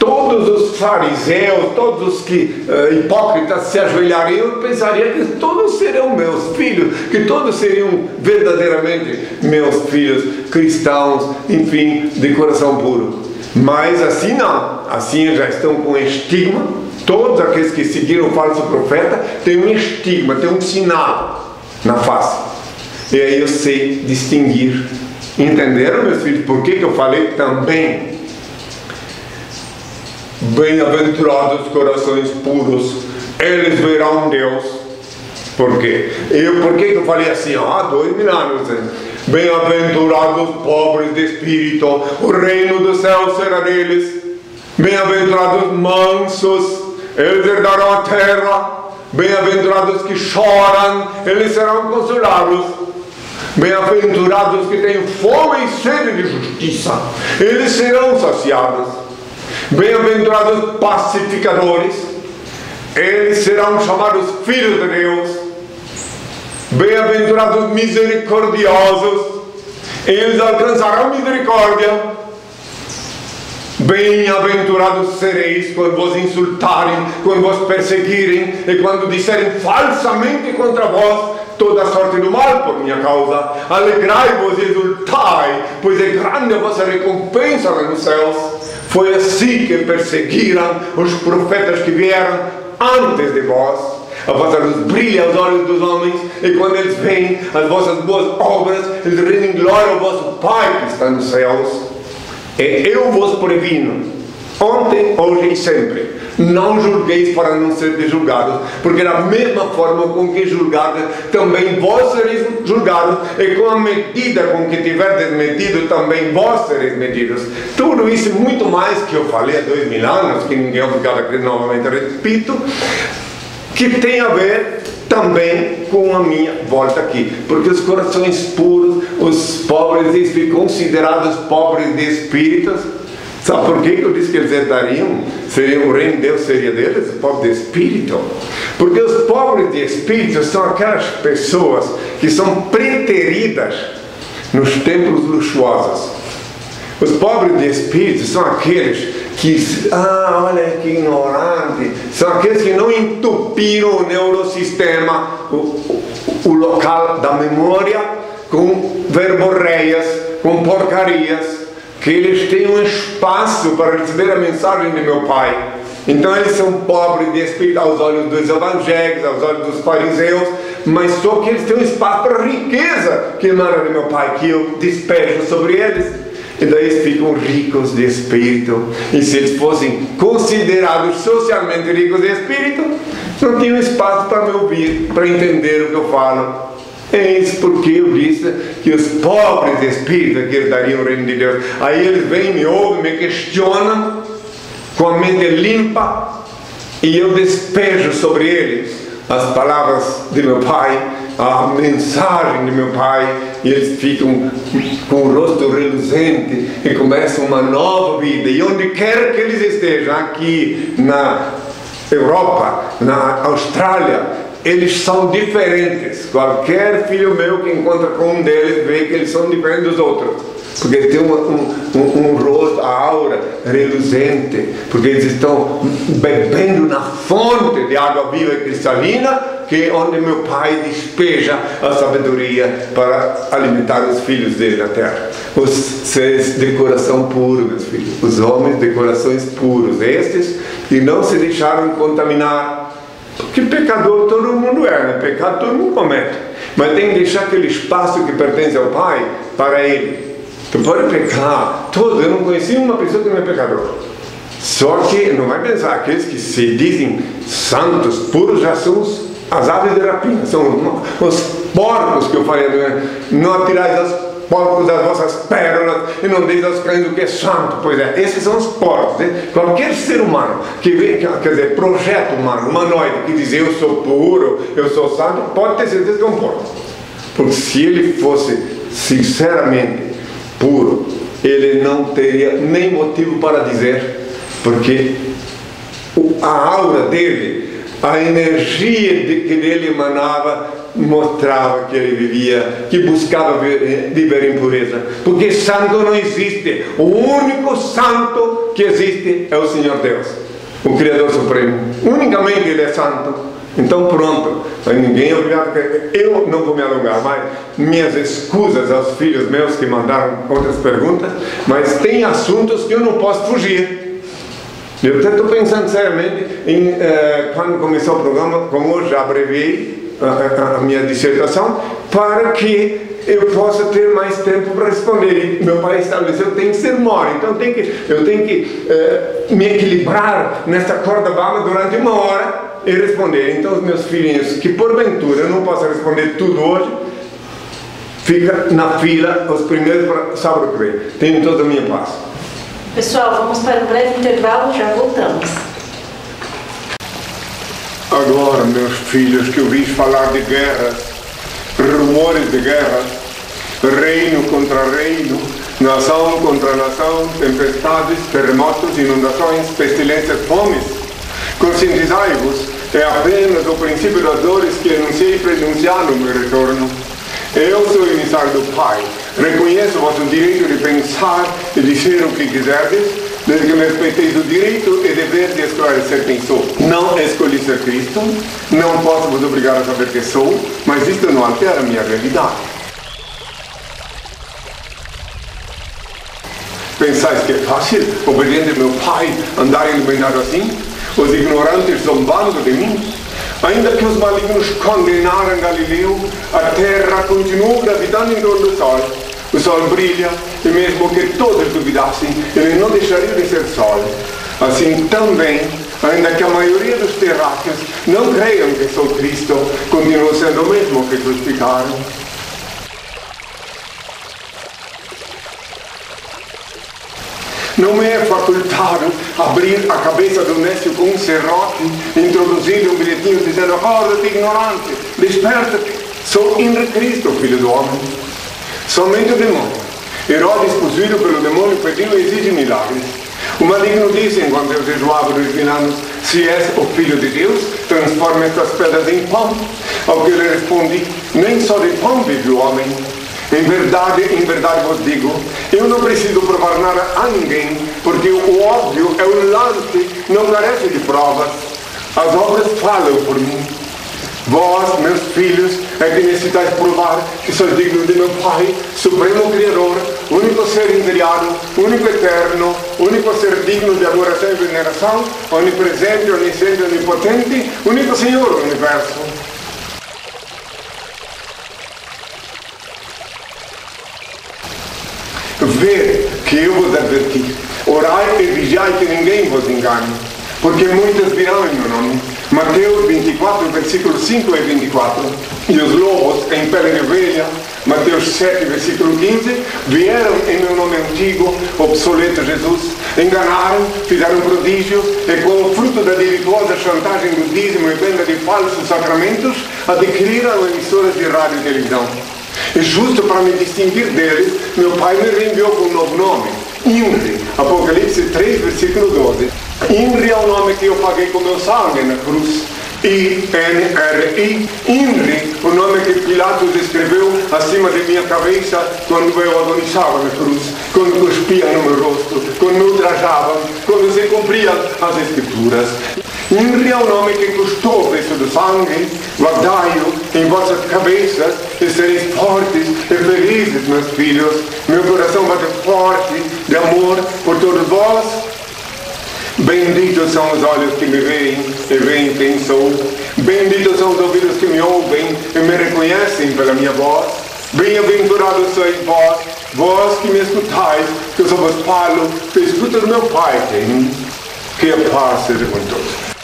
todos os fariseus, todos os que hipócritas se ajoelhariam, eu pensaria que todos seriam meus filhos, que todos seriam verdadeiramente meus filhos cristãos, enfim, de coração puro. Mas assim não, assim já estão com estigma. Todos aqueles que seguiram o falso profeta têm um estigma, têm um sinal na face. E aí eu sei distinguir. Entenderam, meus filhos, por que eu falei também? Bem-aventurados os corações puros, eles verão Deus. Por quê? Por que eu falei assim, há 2000 anos? Bem-aventurados os pobres de espírito, o reino do céu será deles. Bem-aventurados os mansos, eles herdarão a terra. Bem-aventurados que choram, eles serão consolados. Bem-aventurados que têm fome e sede de justiça, eles serão saciados. Bem-aventurados pacificadores, eles serão chamados filhos de Deus. Bem-aventurados misericordiosos, eles alcançarão misericórdia. Bem-aventurados sereis quando vos insultarem, quando vos perseguirem e quando disserem falsamente contra vós toda sorte do mal por minha causa. Alegrai-vos e exultai, pois é grande a vossa recompensa nos céus. Foi assim que perseguiram os profetas que vieram antes de vós. A vossa luz brilha aos olhos dos homens, e quando eles veem as vossas boas obras, eles rendem glória ao vosso Pai que está nos céus. E eu vos previno, ontem, hoje e sempre, não julgueis para não seres julgados, porque da mesma forma com que julgados, também vós sereis julgados, e com a medida com que tiverdes medido, também vós sereis medidos. Tudo isso e muito mais que eu falei há 2000 anos, que ninguém é obrigado a crer, novamente repito, que tem a ver também com a minha volta aqui, porque os corações puros, os pobres e considerados pobres de espíritos, sabe por que eu disse que eles herdariam? O reino de Deus seria deles, o pobre de espírito? Porque os pobres de espírito são aquelas pessoas que são preteridas nos templos luxuosos. Os pobres de espírito são aqueles que, olha que ignorante, são aqueles que não entupiram o neurosistema, o local da memória, com verborreias, com porcarias, que eles têm um espaço para receber a mensagem de meu Pai. Então eles são pobres de espírito aos olhos dos evangélicos, aos olhos dos fariseus, mas só que eles têm um espaço para a riqueza que emana de meu Pai, que eu despejo sobre eles. E daí eles ficam ricos de espírito. E se eles fossem considerados socialmente ricos de espírito, não tinham espaço para me ouvir, para entender o que eu falo. É isso porque eu disse que os pobres de espírito que herdariam o reino de Deus. Aí eles vêm, me ouvem, me questionam, com a mente limpa, e eu despejo sobre eles as palavras de meu Pai, a mensagem de meu Pai, e eles ficam com o rosto reluzente e começam uma nova vida. E onde quer que eles estejam, aqui na Europa, na Austrália, eles são diferentes. Qualquer filho meu que encontra com um deles vê que eles são diferentes dos outros, porque eles têm um rosto, a aura reluzente, porque eles estão bebendo na fonte de água viva e cristalina, que é onde meu Pai despeja a sabedoria para alimentar os filhos dele na terra. Os seres de coração puro, meus filhos, os homens de corações puros, estes que não se deixaram contaminar. Porque pecador todo mundo é, né? Pecado todo mundo comete, mas tem que deixar aquele espaço que pertence ao Pai para ele. Tu pode pecar, eu não conheci uma pessoa que não é pecador. Só que não vai pensar, aqueles que se dizem santos, puros, já são as aves de rapina, são os porcos que eu falei, não atirais os porcos das vossas pérolas e não deis aos cães o que é santo. Pois é, esses são os porcos, né? Qualquer ser humano que vem, quer dizer, projeto humano, humanoide, que diz eu sou puro, eu sou santo, pode ter certeza que é um porco. Porque se ele fosse sinceramente puro, ele não teria nem motivo para dizer, porque a aura dele, a energia que dele emanava, mostrava que ele vivia, que buscava viver em pureza. Porque santo não existe. O único santo que existe é o Senhor Deus, o Criador Supremo. Unicamente Ele é santo. Então pronto, ninguém é obrigado. Eu não vou me alongar mais. Minhas escusas aos filhos meus que mandaram outras perguntas, mas tem assuntos que eu não posso fugir. Eu até estou pensando seriamente em, quando começou o programa, como eu já abreviei a minha dissertação, para que eu possa ter mais tempo para responder. E meu pai estabeleceu, tem que ser uma hora, então eu tenho que me equilibrar nessa corda bamba durante 1 hora e responder. Então os meus filhinhos, que porventura eu não posso responder tudo hoje, fica na fila os primeiros para sábado que vem. Tenham toda a minha paz. Pessoal, vamos para um breve intervalo, já voltamos. Agora, meus filhos, que ouvis falar de guerras, rumores de guerras, reino contra reino, nação contra nação, tempestades, terremotos, inundações, pestilências, fomes, conscientizai-vos, é apenas o princípio das dores que anunciei prenunciar no meu retorno. Eu sou o emissário do Pai, reconheço o vosso direito de pensar e dizer o que quiserdes, desde que me respeiteis o direito e dever de esclarecer quem sou. Não escolhi ser Cristo, não posso vos obrigar a saber quem sou, mas isto não altera a minha realidade. Pensais que é fácil, obediente ao meu Pai, andar iluminado assim? Os ignorantes zombando de mim? Ainda que os malignos condenaram Galileu, a terra continua gravitando em torno do sol. O sol brilha, e mesmo que todos duvidassem, ele não deixaria de ser sol. Assim também, ainda que a maioria dos terráqueos não creiam que sou Cristo, continuo sendo o mesmo que crucificaram. Não me é facultado abrir a cabeça do nécio com um serrote e introduzir um bilhetinho dizendo: acorda-te, ignorante, desperta-te, sou Henri Cristo, filho do homem. Somente o demônio. Herodes, possuído pelo demônio, pediu e exige milagres. O maligno disse, enquanto eu jejuava nos anos: se és o Filho de Deus, transforma estas pedras em pão. Ao que eu lhe respondi: nem só de pão vive o homem. Em verdade vos digo, eu não preciso provar nada a ninguém, porque o óbvio é o lance, não carece de provas. As obras falam por mim. Vós, meus filhos, é que necessitais provar que sois dignos de meu Pai, Supremo Criador, único ser incriado, único eterno, único ser digno de adoração e veneração, onipresente, onisciente, onipotente, único Senhor do universo. Vê que eu vos adverti, orai e vigiai que ninguém vos engane, porque muitos virão em meu nome. Mateus 24, versículos 5 e 24. E os lobos em pele de ovelha, Mateus 7, versículo 15, vieram em meu nome antigo, obsoleto Jesus, enganaram, fizeram prodígios, e com o fruto da delituosa chantagem do dízimo e venda de falsos sacramentos, adquiriram emissoras de rádio e televisão. E justo para me distinguir deles, meu Pai me reenviou com um novo nome, Henri, Apocalipse 3, versículo 12. Henri é o nome que eu paguei com meu sangue na cruz. I-N-R-I, Henri, o nome que Pilatos escreveu acima de minha cabeça quando eu agonizava na cruz, quando cuspiam no meu rosto, quando me ultrajavam, quando se cumpriam as escrituras. Henri é o nome que custou o preço do sangue. Guardai-o em vossas cabeças e sereis fortes e felizes, meus filhos. Meu coração bate forte de amor por todos vós. Benditos são os olhos que me veem e veem quem sou. Benditos são os ouvidos que me ouvem e me reconhecem pela minha voz. Bem-aventurados sois vós, vós que me escutais, que eu só vos falo, que escuto do meu Pai que é em mim. Que a paz seja com todos.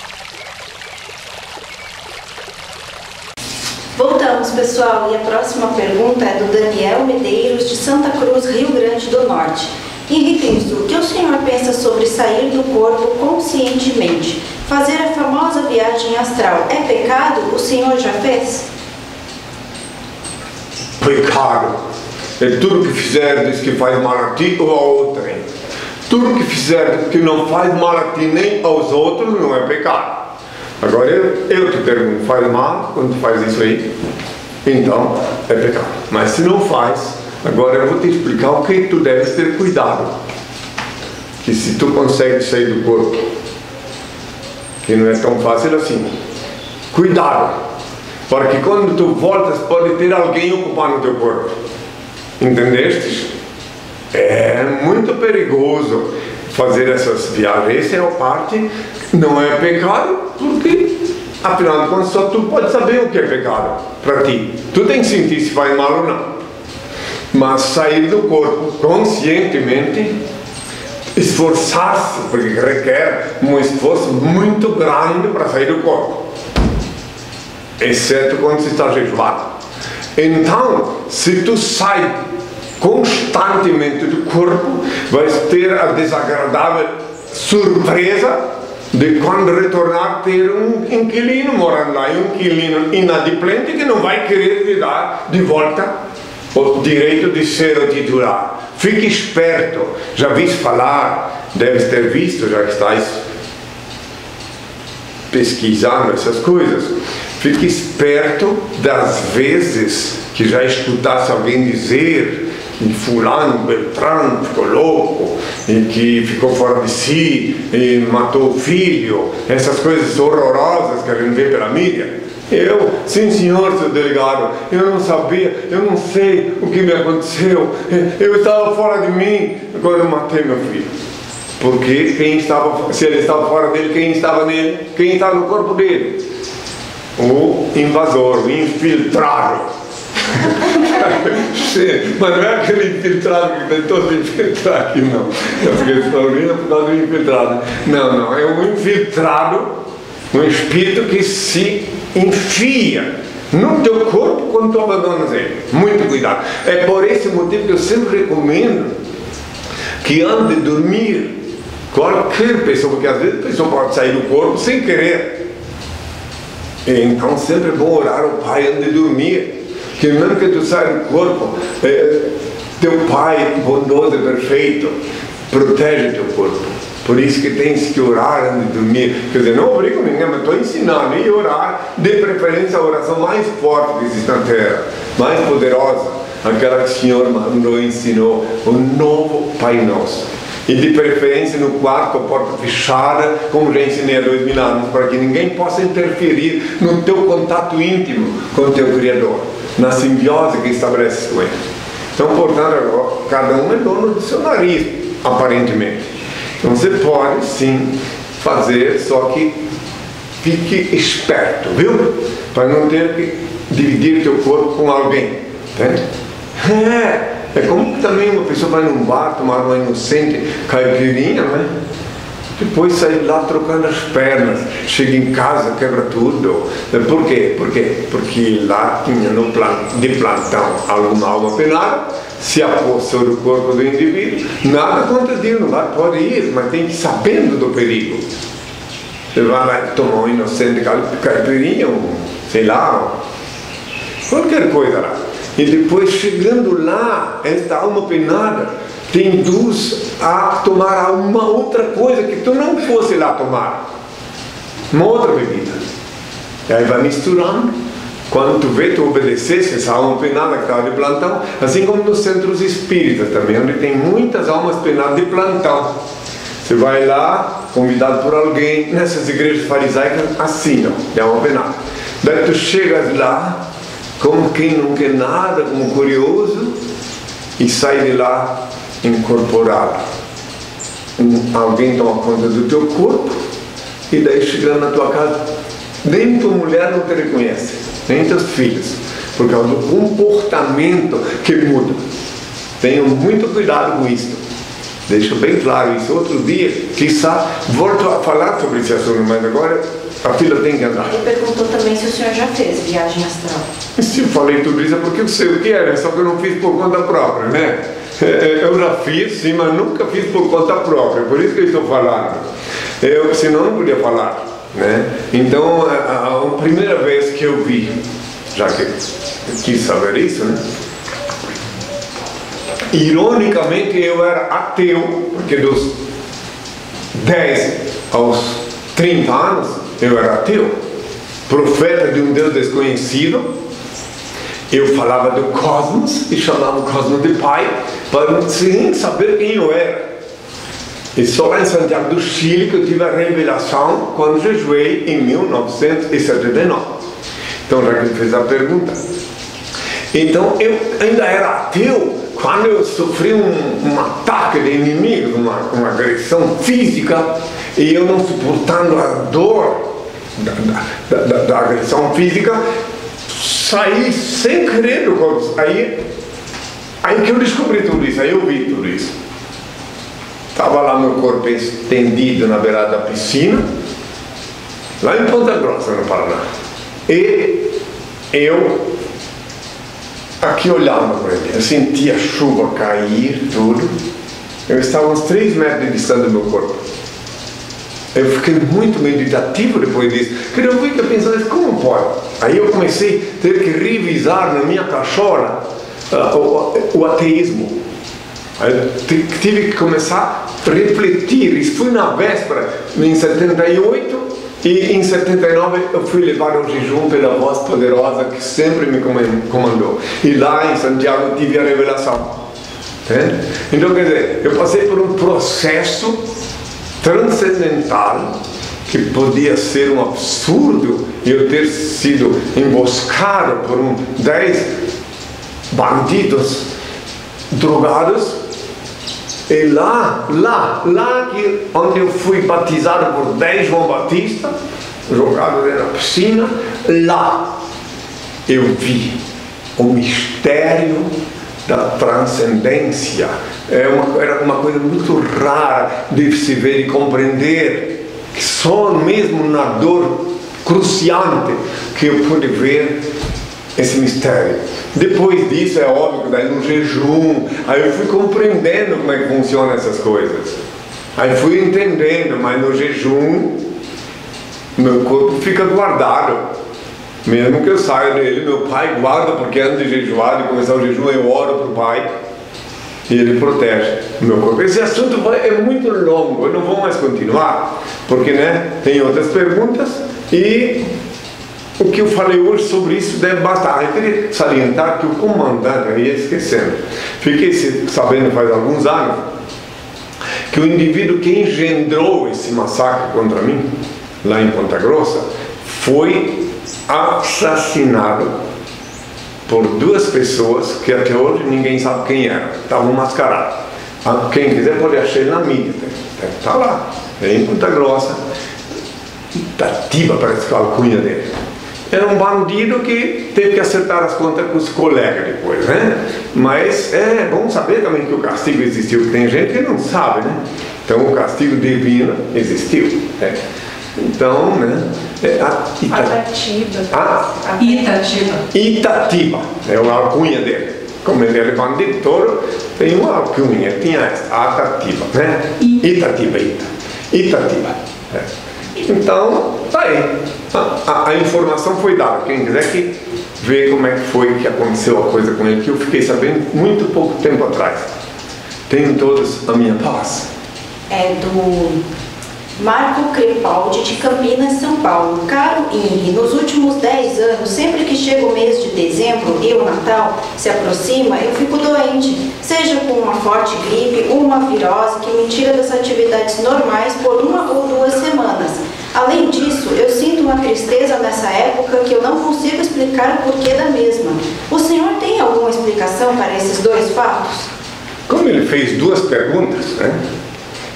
Voltamos, pessoal, e a próxima pergunta é do Daniel Medeiros, de Santa Cruz, Rio Grande do Norte. Henri Cristo, o que o senhor pensa sobre sair do corpo conscientemente? Fazer a famosa viagem astral é pecado? O senhor já fez? Pecado é tudo que fizerdes que faz mal a ti ou a outrem. Tudo que fizerdes que não faz mal a ti nem aos outros não é pecado. Agora eu te pergunto, faz mal quando faz isso aí? Então é pecado. Mas se não faz, agora eu vou te explicar o que tu deves ter cuidado. Que se tu consegue sair do corpo, que não é tão fácil assim, cuidado, porque quando tu voltas pode ter alguém ocupando o teu corpo. Entendeste? É muito perigoso fazer essas viagens. Essa é a parte, não é pecado, porque afinal de contas só tu pode saber o que é pecado para ti. Tu tem que sentir se faz mal ou não. Mas sair do corpo conscientemente, esforçar-se, porque requer um esforço muito grande para sair do corpo, exceto quando se está jejuado. Então, se tu sai constantemente do corpo, vais ter a desagradável surpresa de quando retornar ter um inquilino morando lá, um inquilino inadimplente que não vai querer te dar de volta o direito de ser o titular. Fique esperto, já viste falar, deves ter visto, já que estás pesquisando essas coisas. Fique esperto das vezes que já escutasse alguém dizer e fulano, Beltrano ficou louco, e que ficou fora de si, e matou o filho, essas coisas horrorosas que a gente vê pela mídia. Eu, sim senhor, seu delegado, eu não sabia, eu não sei o que me aconteceu, eu estava fora de mim quando eu matei meu filho. Porque se ele estava fora dele, quem estava nele? Quem estava no corpo dele? O invasor, o infiltrado. Sim, mas não é aquele infiltrado que tentou se infiltrar aqui, não. Eu fiquei sorrindo por causa do infiltrado. Não, é um infiltrado, um espírito que se enfia no teu corpo quando tu abandonas ele. Muito cuidado. É por esse motivo que eu sempre recomendo que antes de dormir, qualquer pessoa, porque às vezes a pessoa pode sair do corpo sem querer. Então sempre é bom orar ao Pai antes de dormir, que mesmo que tu saia do corpo, teu Pai bondoso e perfeito protege teu corpo. Por isso que tens que orar antes de dormir. Quer dizer, não obrigo ninguém, mas estou ensinando a orar, de preferência a oração mais forte que existe na terra, mais poderosa, aquela que o Senhor mandou e ensinou, o novo Pai Nosso. E de preferência no quarto, a porta fechada, como já ensinei há 2000 anos, para que ninguém possa interferir no teu contato íntimo com o teu Criador, na simbiose que estabelece com ele. Então, portanto, cada um é dono do seu nariz, aparentemente. Então você pode sim fazer, só que fique esperto, viu? Para não ter que dividir teu corpo com alguém, entende? É como também uma pessoa vai num bar tomar uma inocente caipirinha, né? Depois sai lá trocando as pernas, chega em casa, quebra tudo. Por quê? Porque lá tinha de plantão alguma alma penada, se apossou do corpo do indivíduo, nada contra Deus, não vai, pode ir, mas tem que ir sabendo do perigo. Você vai lá e toma uma inocente caipirinha, sei lá, qualquer coisa lá. E depois, chegando lá, esta alma penada te induz a tomar uma outra coisa que tu não fosse lá tomar, uma outra bebida. E aí vai misturando. Quando tu vê, tu obedecesse essa alma penada que estava de plantão, assim como nos centros espíritas também, onde tem muitas almas penadas de plantão. Você vai lá, convidado por alguém, nessas igrejas farisaicas, assinam, de alma penada. Daí tu chegas lá, como quem não quer nada, como curioso, e sai de lá incorporado. Alguém toma conta do teu corpo, e daí chegando na tua casa, nem tua mulher não te reconhece, nem teus filhos, por causa do comportamento que muda. Tenham muito cuidado com isso. Deixo bem claro isso. Outro dia, quizá, volto a falar sobre esse assunto, mas agora a fila tem que andar. Ele perguntou também se o senhor já fez viagem astral. Se eu falei tudo isso é porque eu sei o que era, só que eu não fiz por conta própria, né? Eu já fiz, sim, mas nunca fiz por conta própria, por isso que eu estou falando. Senão eu não podia falar, né? Então, a primeira vez que eu vi, já que eu quis saber isso, né? Ironicamente, eu era ateu, porque dos 10 aos 30 anos, eu era ateu, profeta de um Deus desconhecido. Eu falava do cosmos e chamava o cosmos de pai, para sem saber quem eu era. E só lá em Santiago do Chile que eu tive a revelação quando jejuei em 1979. Então, já que ele fez a pergunta. Então, eu ainda era ateu quando eu sofri um ataque de inimigos, uma agressão física, e eu não suportando a dor da agressão física, saí sem querer do corpo. Aí que eu descobri tudo isso, aí eu vi tudo isso. Estava lá meu corpo estendido na beirada da piscina, lá em Ponta Grossa, no Paraná. E eu aqui olhando para ele, eu sentia a chuva cair, tudo. Eu estava a uns 3 metros de distância do meu corpo. Eu fiquei muito meditativo depois disso, porque eu fiquei pensando, como pode? Aí eu comecei a ter que revisar na minha cachola o ateísmo. Aí eu tive que começar a refletir. Isso foi na véspera, em 78, e em 79 eu fui levado ao jejum pela voz poderosa que sempre me comandou. E lá em Santiago eu tive a revelação. Né? Então, quer dizer, eu passei por um processo transcendental que podia ser um absurdo eu ter sido emboscado por 10 bandidos drogados. E lá que, onde eu fui batizado por 10 João Batista, jogado na piscina, lá eu vi o mistério da transcendência. Era uma coisa muito rara de se ver e compreender, que só mesmo na dor cruciante que eu pude ver esse mistério. Depois disso, é óbvio que daí no jejum, aí eu fui compreendendo como é que funcionam essas coisas. Aí fui entendendo, mas no jejum, meu corpo fica guardado. Mesmo que eu saia dele, meu pai guarda, porque antes de jejuar, de começar o jejum, eu oro para o pai e ele protege o meu corpo. Esse assunto é muito longo, eu não vou mais continuar, porque tem outras perguntas e o que eu falei hoje sobre isso deve bastar. Eu queria salientar que o comandante, eu ia esquecendo, fiquei sabendo faz alguns anos, que o indivíduo que engendrou esse massacre contra mim, lá em Ponta Grossa, foi assassinado por 2 pessoas que até hoje ninguém sabe quem eram, estavam mascarados. Quem quiser pode achar na mídia, está lá, em Ponta Grossa. Itatiba parece que é a alcunha dele. Era um bandido que teve que acertar as contas com os colegas depois, né? Mas é bom saber também que o castigo existiu, que tem gente que não sabe, né? Então o castigo divino existiu, né? Então, Itatiba é uma alcunha dele. Como ele era bandido todo, tem uma alcunha, tinha essa, Atatiba, né? Itatiba. Então, tá aí. A informação foi dada. Quem quiser que ver como é que foi que aconteceu a coisa com ele, que eu fiquei sabendo muito pouco tempo atrás. Tenham todos a minha paz. É do Marco Crepaldi, de Campinas, São Paulo. Caro Henri, nos últimos 10 anos, sempre que chega o mês de dezembro e o Natal se aproxima, eu fico doente, seja com uma forte gripe ou uma virose que me tira das atividades normais por 1 ou 2 semanas. Além disso, eu sinto uma tristeza nessa época que eu não consigo explicar o porquê da mesma. O senhor tem alguma explicação para esses 2 fatos? Como ele fez 2 perguntas, né?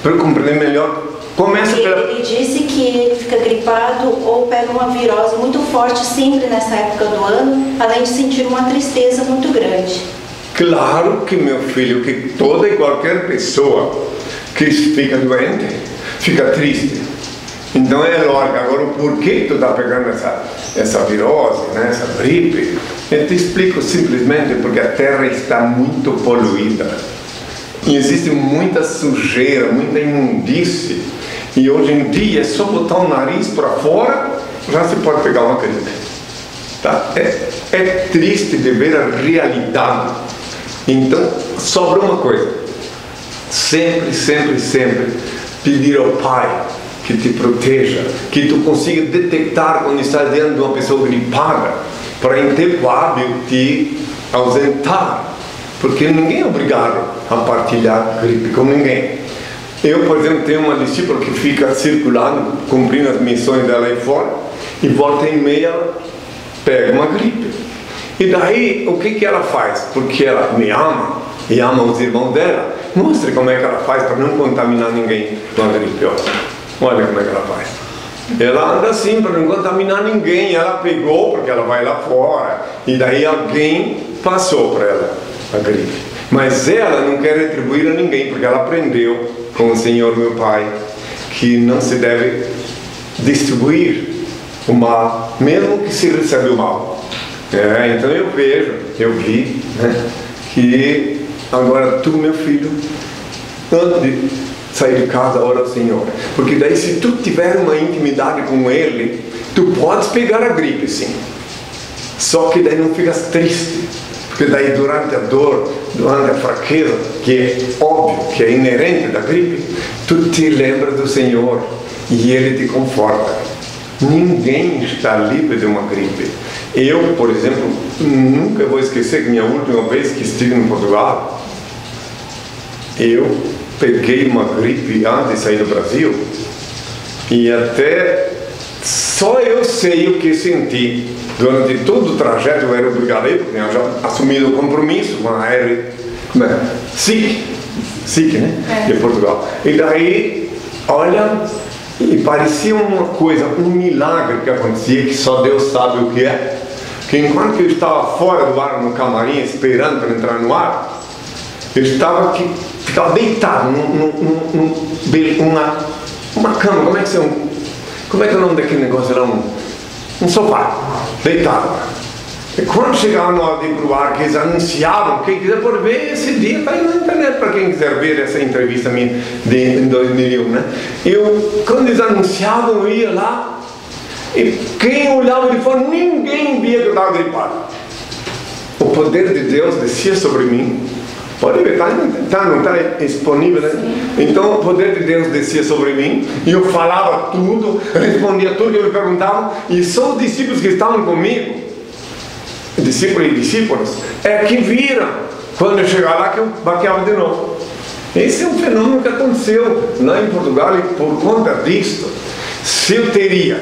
Para eu compreender melhor, começa pela... Ele disse que ele fica gripado ou pega uma virose muito forte sempre nessa época do ano, além de sentir uma tristeza muito grande. Claro que, meu filho, que toda e qualquer pessoa que fica doente, fica triste. Então é lógico. Agora, o porquê tu está pegando essa virose, né, essa gripe, eu te explico simplesmente porque a Terra está muito poluída. E existe muita sujeira, muita imundície. E hoje em dia é só botar o nariz para fora, já se pode pegar uma gripe. Tá? É triste de ver a realidade. Então, sobra uma coisa. Sempre pedir ao Pai que te proteja, que tu consiga detectar quando estás diante de uma pessoa gripada, para em tempo hábil te ausentar. Porque ninguém é obrigado a partilhar gripe com ninguém. Eu, por exemplo, tenho uma discípula que fica circulando, cumprindo as missões dela aí fora, e volta e meia ela pega uma gripe. E daí, o que ela faz? Porque ela me ama e ama os irmãos dela, mostre como é que ela faz para não contaminar ninguém com a gripe. Olha como é que ela faz. Ela anda assim para não contaminar ninguém. Ela pegou, porque ela vai lá fora, e daí alguém passou para ela a gripe. Mas ela não quer retribuir a ninguém, porque ela aprendeu com o Senhor meu Pai que não se deve distribuir o mal, mesmo que se recebe o mal. Então eu vi, né, que agora tu, meu filho, antes de sair de casa, ora ao Senhor, porque daí se tu tiver uma intimidade com Ele, tu podes pegar a gripe, sim, só que daí não ficas triste, porque daí durante a dor, durante a fraqueza, que é óbvio, que é inerente da gripe, tu te lembras do Senhor e Ele te conforta. Ninguém está livre de uma gripe. Eu, por exemplo, nunca vou esquecer que minha última vez que estive em Portugal, eu peguei uma gripe antes de sair do Brasil e até só eu sei o que senti. Durante todo o trajeto eu era obrigado a ir, porque eu já assumi o compromisso com a SIC, né? De Portugal. E daí, olha, e parecia uma coisa, um milagre que acontecia, que só Deus sabe o que é. Que enquanto eu estava fora do ar, no camarim, esperando para entrar no ar, eu ficava deitado numa cama. Como é que é o nome daquele negócio? Era um sofá, deitado. E quando chegava na hora de ir para o ar, que eles anunciavam, quem quiser pode ver esse dia, está aí na internet para quem quiser ver essa entrevista minha em 2001, né? Quando eles anunciavam, eu ia lá, e quem olhava de fora, ninguém via que eu estava gripado. O poder de Deus descia sobre mim. Pode ver, não está disponível, né? Então o poder de Deus descia sobre mim e eu falava tudo, respondia tudo que eu me perguntava, e só os discípulos que estavam comigo, discípulos e discípulas, que viram quando eu chegar lá que eu baqueava de novo. Esse é um fenômeno que aconteceu lá em Portugal, e por conta disso, se eu teria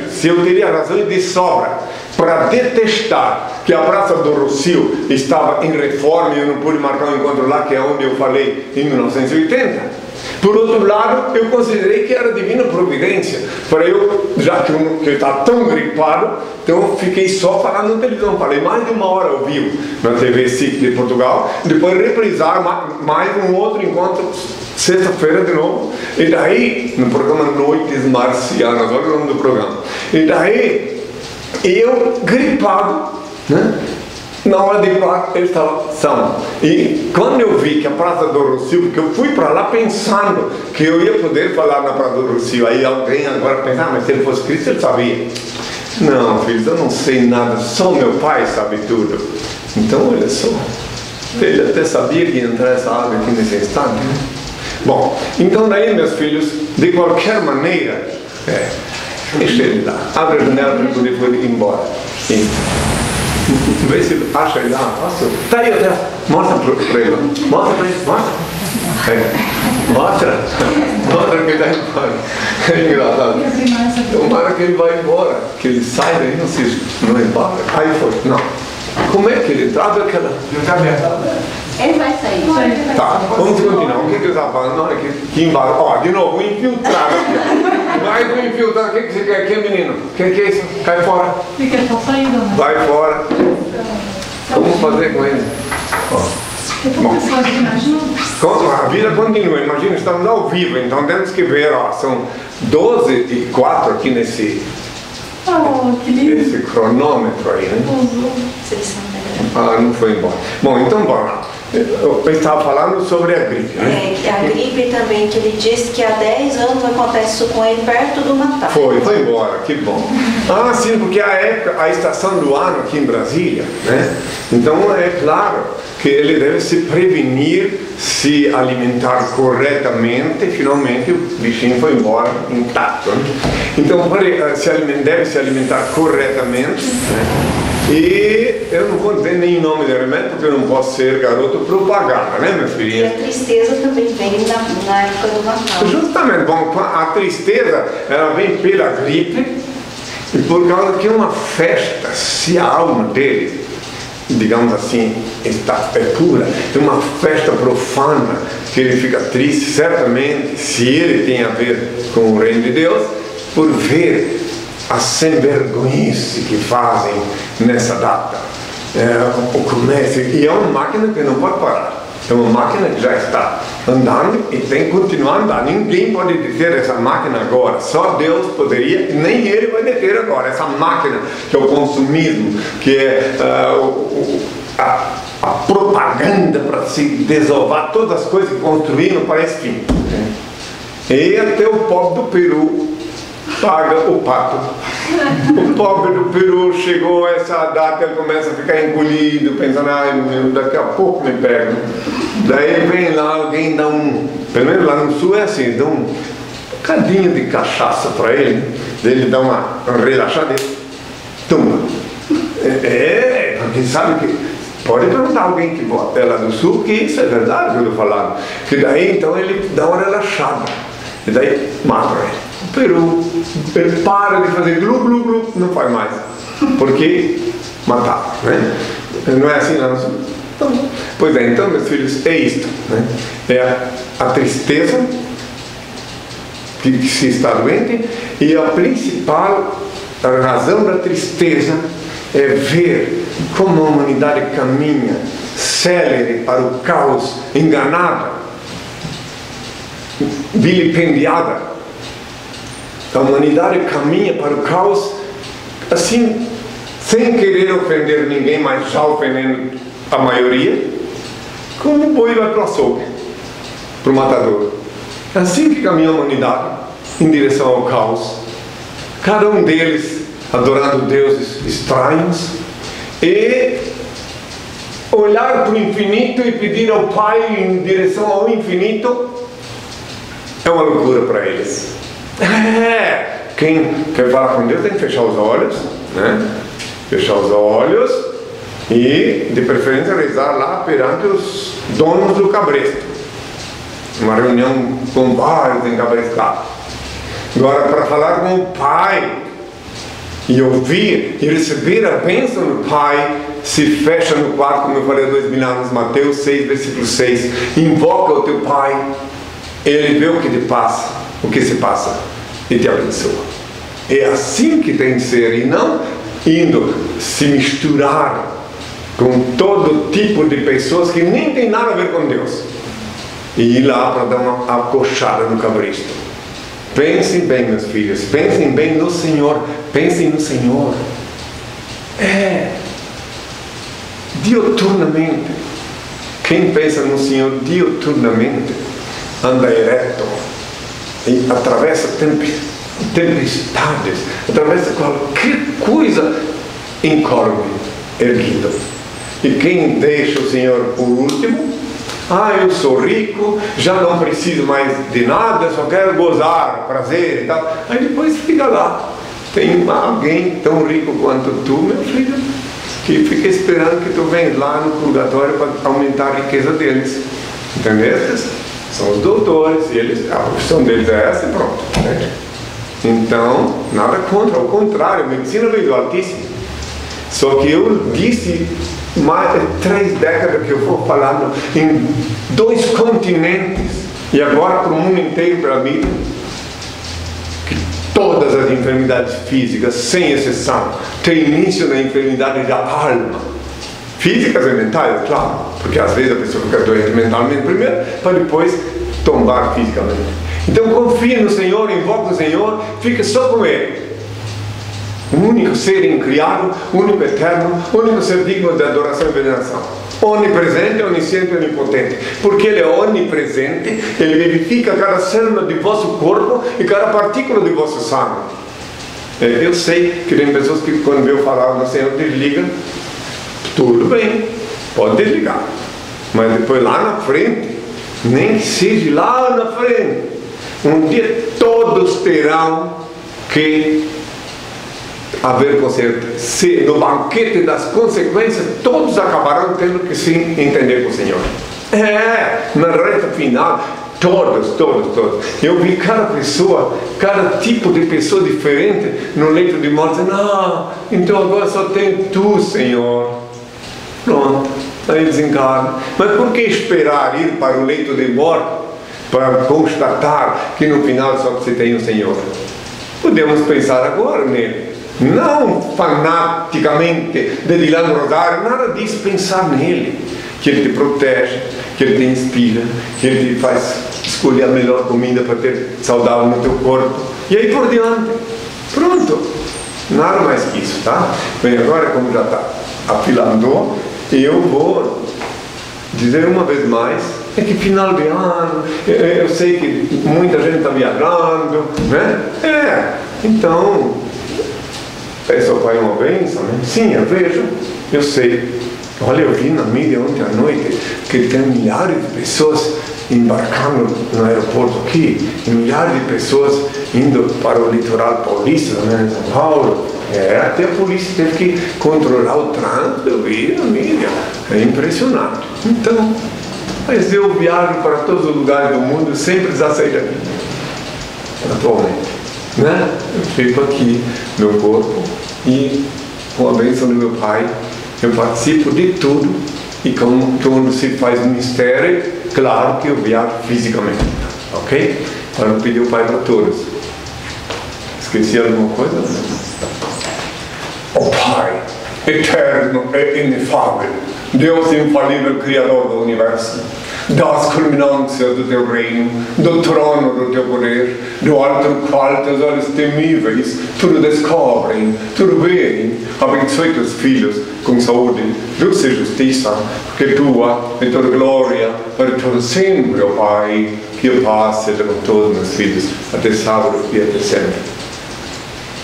razões de sobra para detestar que a Praça do Rossio estava em reforma e eu não pude marcar um encontro lá, que é onde eu falei em 1980. Por outro lado, eu considerei que era divina providência para eu, já que eu estava tão gripado, então eu fiquei só falando na televisão. Falei mais de 1 hora ao vivo na TV SIC de Portugal, depois reprisar mais um outro encontro sexta-feira de novo, e daí no programa Noites Marcianas, olha o nome do programa, e daí eu gripado, né? Na hora de ir lá, eu estava são. E quando eu vi que a Praça do Rossio, porque eu fui para lá pensando que eu ia poder falar na Praça do Rossio, aí alguém agora pensa, mas se ele fosse Cristo, ele sabia. Não, filhos, eu não sei nada, só meu pai sabe tudo. Então, olha só, ele até sabia que ia entrar essa água aqui nesse instante, né? Bom, então daí, meus filhos, de qualquer maneira, deixa ele lá, abre a janela para ele poder ir embora. Sim. Vê se acha ele lá, tá aí atrás, mostra para ele, mostra para ele, mostra que ele está embora. É engraçado. Tomara que ele vai embora, que ele sai daí, não embora. Aí foi, não. Como é que ele trata aquela... Ele vai sair. Tá, vamos continuar. O que eu estava falando? Não, que embaixo. Ó, de novo, um infiltrado aqui. Mais um infiltrado. O que você quer aqui, menino? O que é isso? Cai fora. Fica só saindo, né? Vai fora. Vamos fazer com ele. Bom, a vida continua. Imagina, estamos ao vivo, então temos que ver, ó, são 12h04 aqui nesse cronômetro aí, né? Não foi embora. Bom, então bora lá. Eu estava falando sobre a gripe, né? A gripe também, que ele disse que há 10 anos acontece isso com ele perto do Natal. Foi embora, que bom. Sim, porque a estação do ano aqui em Brasília, né? Então é claro que ele deve se prevenir, se alimentar corretamente, e finalmente o bichinho foi embora intacto, né? Então deve se alimentar corretamente, né? E eu não vou dizer nem nome de remédio, porque eu não posso ser garoto propaganda, né, minha filhinha? E a tristeza também vem na época do Natal. Justamente, bom, a tristeza, ela vem pela gripe, e por causa que uma festa, se a alma dele, digamos assim, é pura, é uma festa profana, que ele fica triste, certamente, se ele tem a ver com o reino de Deus, por ver a sem-vergonhice que fazem nessa data. O comércio, e é uma máquina que não pode parar. É uma máquina que já está andando e tem que continuar andando. Ninguém pode deter essa máquina agora. Só Deus poderia, e nem Ele vai deter agora. Essa máquina que é o consumismo, que é a propaganda para se desovar todas as coisas que construíram para esse fim. E até o pobre do Peru paga o pato. O pobre do Peru chegou a essa data, ele começa a ficar encolhido, pensando, daqui a pouco me pego. Daí vem lá, alguém dá pelo menos lá no sul é assim, dá um bocadinho de cachaça para ele dá uma relaxada e tumba. Porque sabe que Pode perguntar a alguém que é lá do sul, que isso é verdade que eu estou falando. Que daí, então, ele dá uma relaxada. E daí, mata ele. O peru, ele para de fazer glu, glu, glu, não faz mais. Porque mataram, né? Não é assim, não? Então, pois é, então, meus filhos, é isto, né? É a tristeza que se está doente, e a principal razão da tristeza é ver como a humanidade caminha célere para o caos, enganada, vilipendiada. A humanidade caminha para o caos assim, sem querer ofender ninguém, mas já ofendendo a maioria, como o boi vai para o açougue, para o matador. É assim que caminha a humanidade em direção ao caos, cada um deles adorando deuses estranhos, e olhar para o infinito e pedir ao Pai em direção ao infinito é uma loucura para eles. Quem quer falar com Deus tem que fechar os olhos, né? Fechar os olhos e, de preferência, rezar lá perante os donos do cabresto. Uma reunião com vários encabrestados. Agora, para falar com o Pai e ouvir e receber a bênção do Pai, se fecha no quarto, como eu falei há 2000 anos, Mateus 6, versículo 6. Invoca o teu Pai, Ele vê o que te passa, o que se passa, e te abençoa. É assim que tem que ser, e não indo se misturar com todo tipo de pessoas que nem tem nada a ver com Deus, e ir lá para dar uma acochada no cabresto. Pensem bem, meus filhos, pensem bem no Senhor, pensem no Senhor. Diuturnamente, quem pensa no Senhor diuturnamente anda ereto e atravessa tempestades, atravessa qualquer coisa incólume, erguido. E quem deixa o Senhor por último, eu sou rico, já não preciso mais de nada, só quero gozar, prazer e tal. Aí depois fica lá. Tem alguém tão rico quanto tu, meu filho, que fica esperando que tu venha lá no purgatório para aumentar a riqueza deles. Entendeste? São os doutores, e eles, a profissão deles é essa e pronto, né? Então, nada contra, ao contrário, a medicina veio do Altíssimo. Só que eu disse mais de 3 décadas que eu vou falando em 2 continentes, e agora para o mundo inteiro, para mim, que todas as enfermidades físicas, sem exceção, têm início na enfermidade da alma. Físicas e mentais, claro, porque às vezes a pessoa fica doente mentalmente primeiro, para depois tombar fisicamente. Então confia no Senhor, invoca o Senhor, fica só com Ele. O único ser incriado, único eterno, único ser digno de adoração e veneração. Onipresente, onisciente e onipotente. Porque Ele é onipresente, Ele vivifica cada célula de vosso corpo e cada partícula de vosso sangue. Eu sei que tem pessoas que quando eu falar no Senhor desliga. Tudo bem, pode desligar. Mas depois lá na frente, nem que seja lá na frente, um dia todos terão que haver conserto. Se no banquete das consequências, todos acabarão tendo que se entender com o Senhor. Na reta final, todos. Eu vi cada pessoa, cada tipo de pessoa diferente no leito de morte. Então agora só tem Tu, Senhor. Pronto, aí desencarna. Mas por que esperar ir para o leito de morte para constatar que no final só você tem o Senhor? Podemos pensar agora nele, não fanaticamente dedilhando o rosário, nada disso, pensar nele, que Ele te protege, que Ele te inspira, que Ele te faz escolher a melhor comida para ter saudável no teu corpo, e aí por diante. Pronto, nada mais que isso, tá? Bem, agora como já está afilando, eu vou dizer uma vez mais, é que final de ano, eu sei que muita gente está viajando, né? Então, peço ao Pai uma bênção, né? Sim, eu vejo, eu sei. Olha, eu vi na mídia ontem à noite que tem milhares de pessoas embarcando no aeroporto aqui, e milhares de pessoas indo para o litoral paulista, né, em São Paulo. Até a polícia teve que controlar o trânsito, eu vi na mídia. É impressionante. Então, mas eu viajo para todos os lugares do mundo, sempre eles aceitam atualmente, né? Eu fico aqui, meu corpo, e com a bênção do meu Pai, eu participo de tudo, e quando se faz ministério, claro que eu viajo fisicamente, ok? Para não pedir o Pai para todos. Esqueci alguma coisa? O Pai eterno e inefável, Deus infalível, Criador do Universo, das culminâncias do teu reino, do trono do teu poder, do alto do qual teus olhos temíveis tudo descobrem, tudo veem. Abençoe teus filhos com saúde, luz e justiça, porque tua é toda glória para todo sempre, ó Pai. Que a paz seja com todos meus filhos, até sábado e até sempre.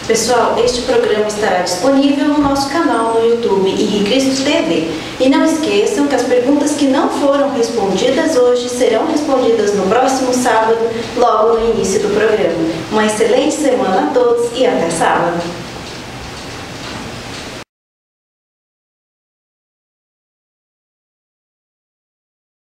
Pessoal, este programa estará disponível no nosso canal no YouTube Henri Cristo TV. E não esqueçam que as perguntas que não foram respondidas hoje serão respondidas no próximo sábado, logo no início do programa. Uma excelente semana a todos e até sábado.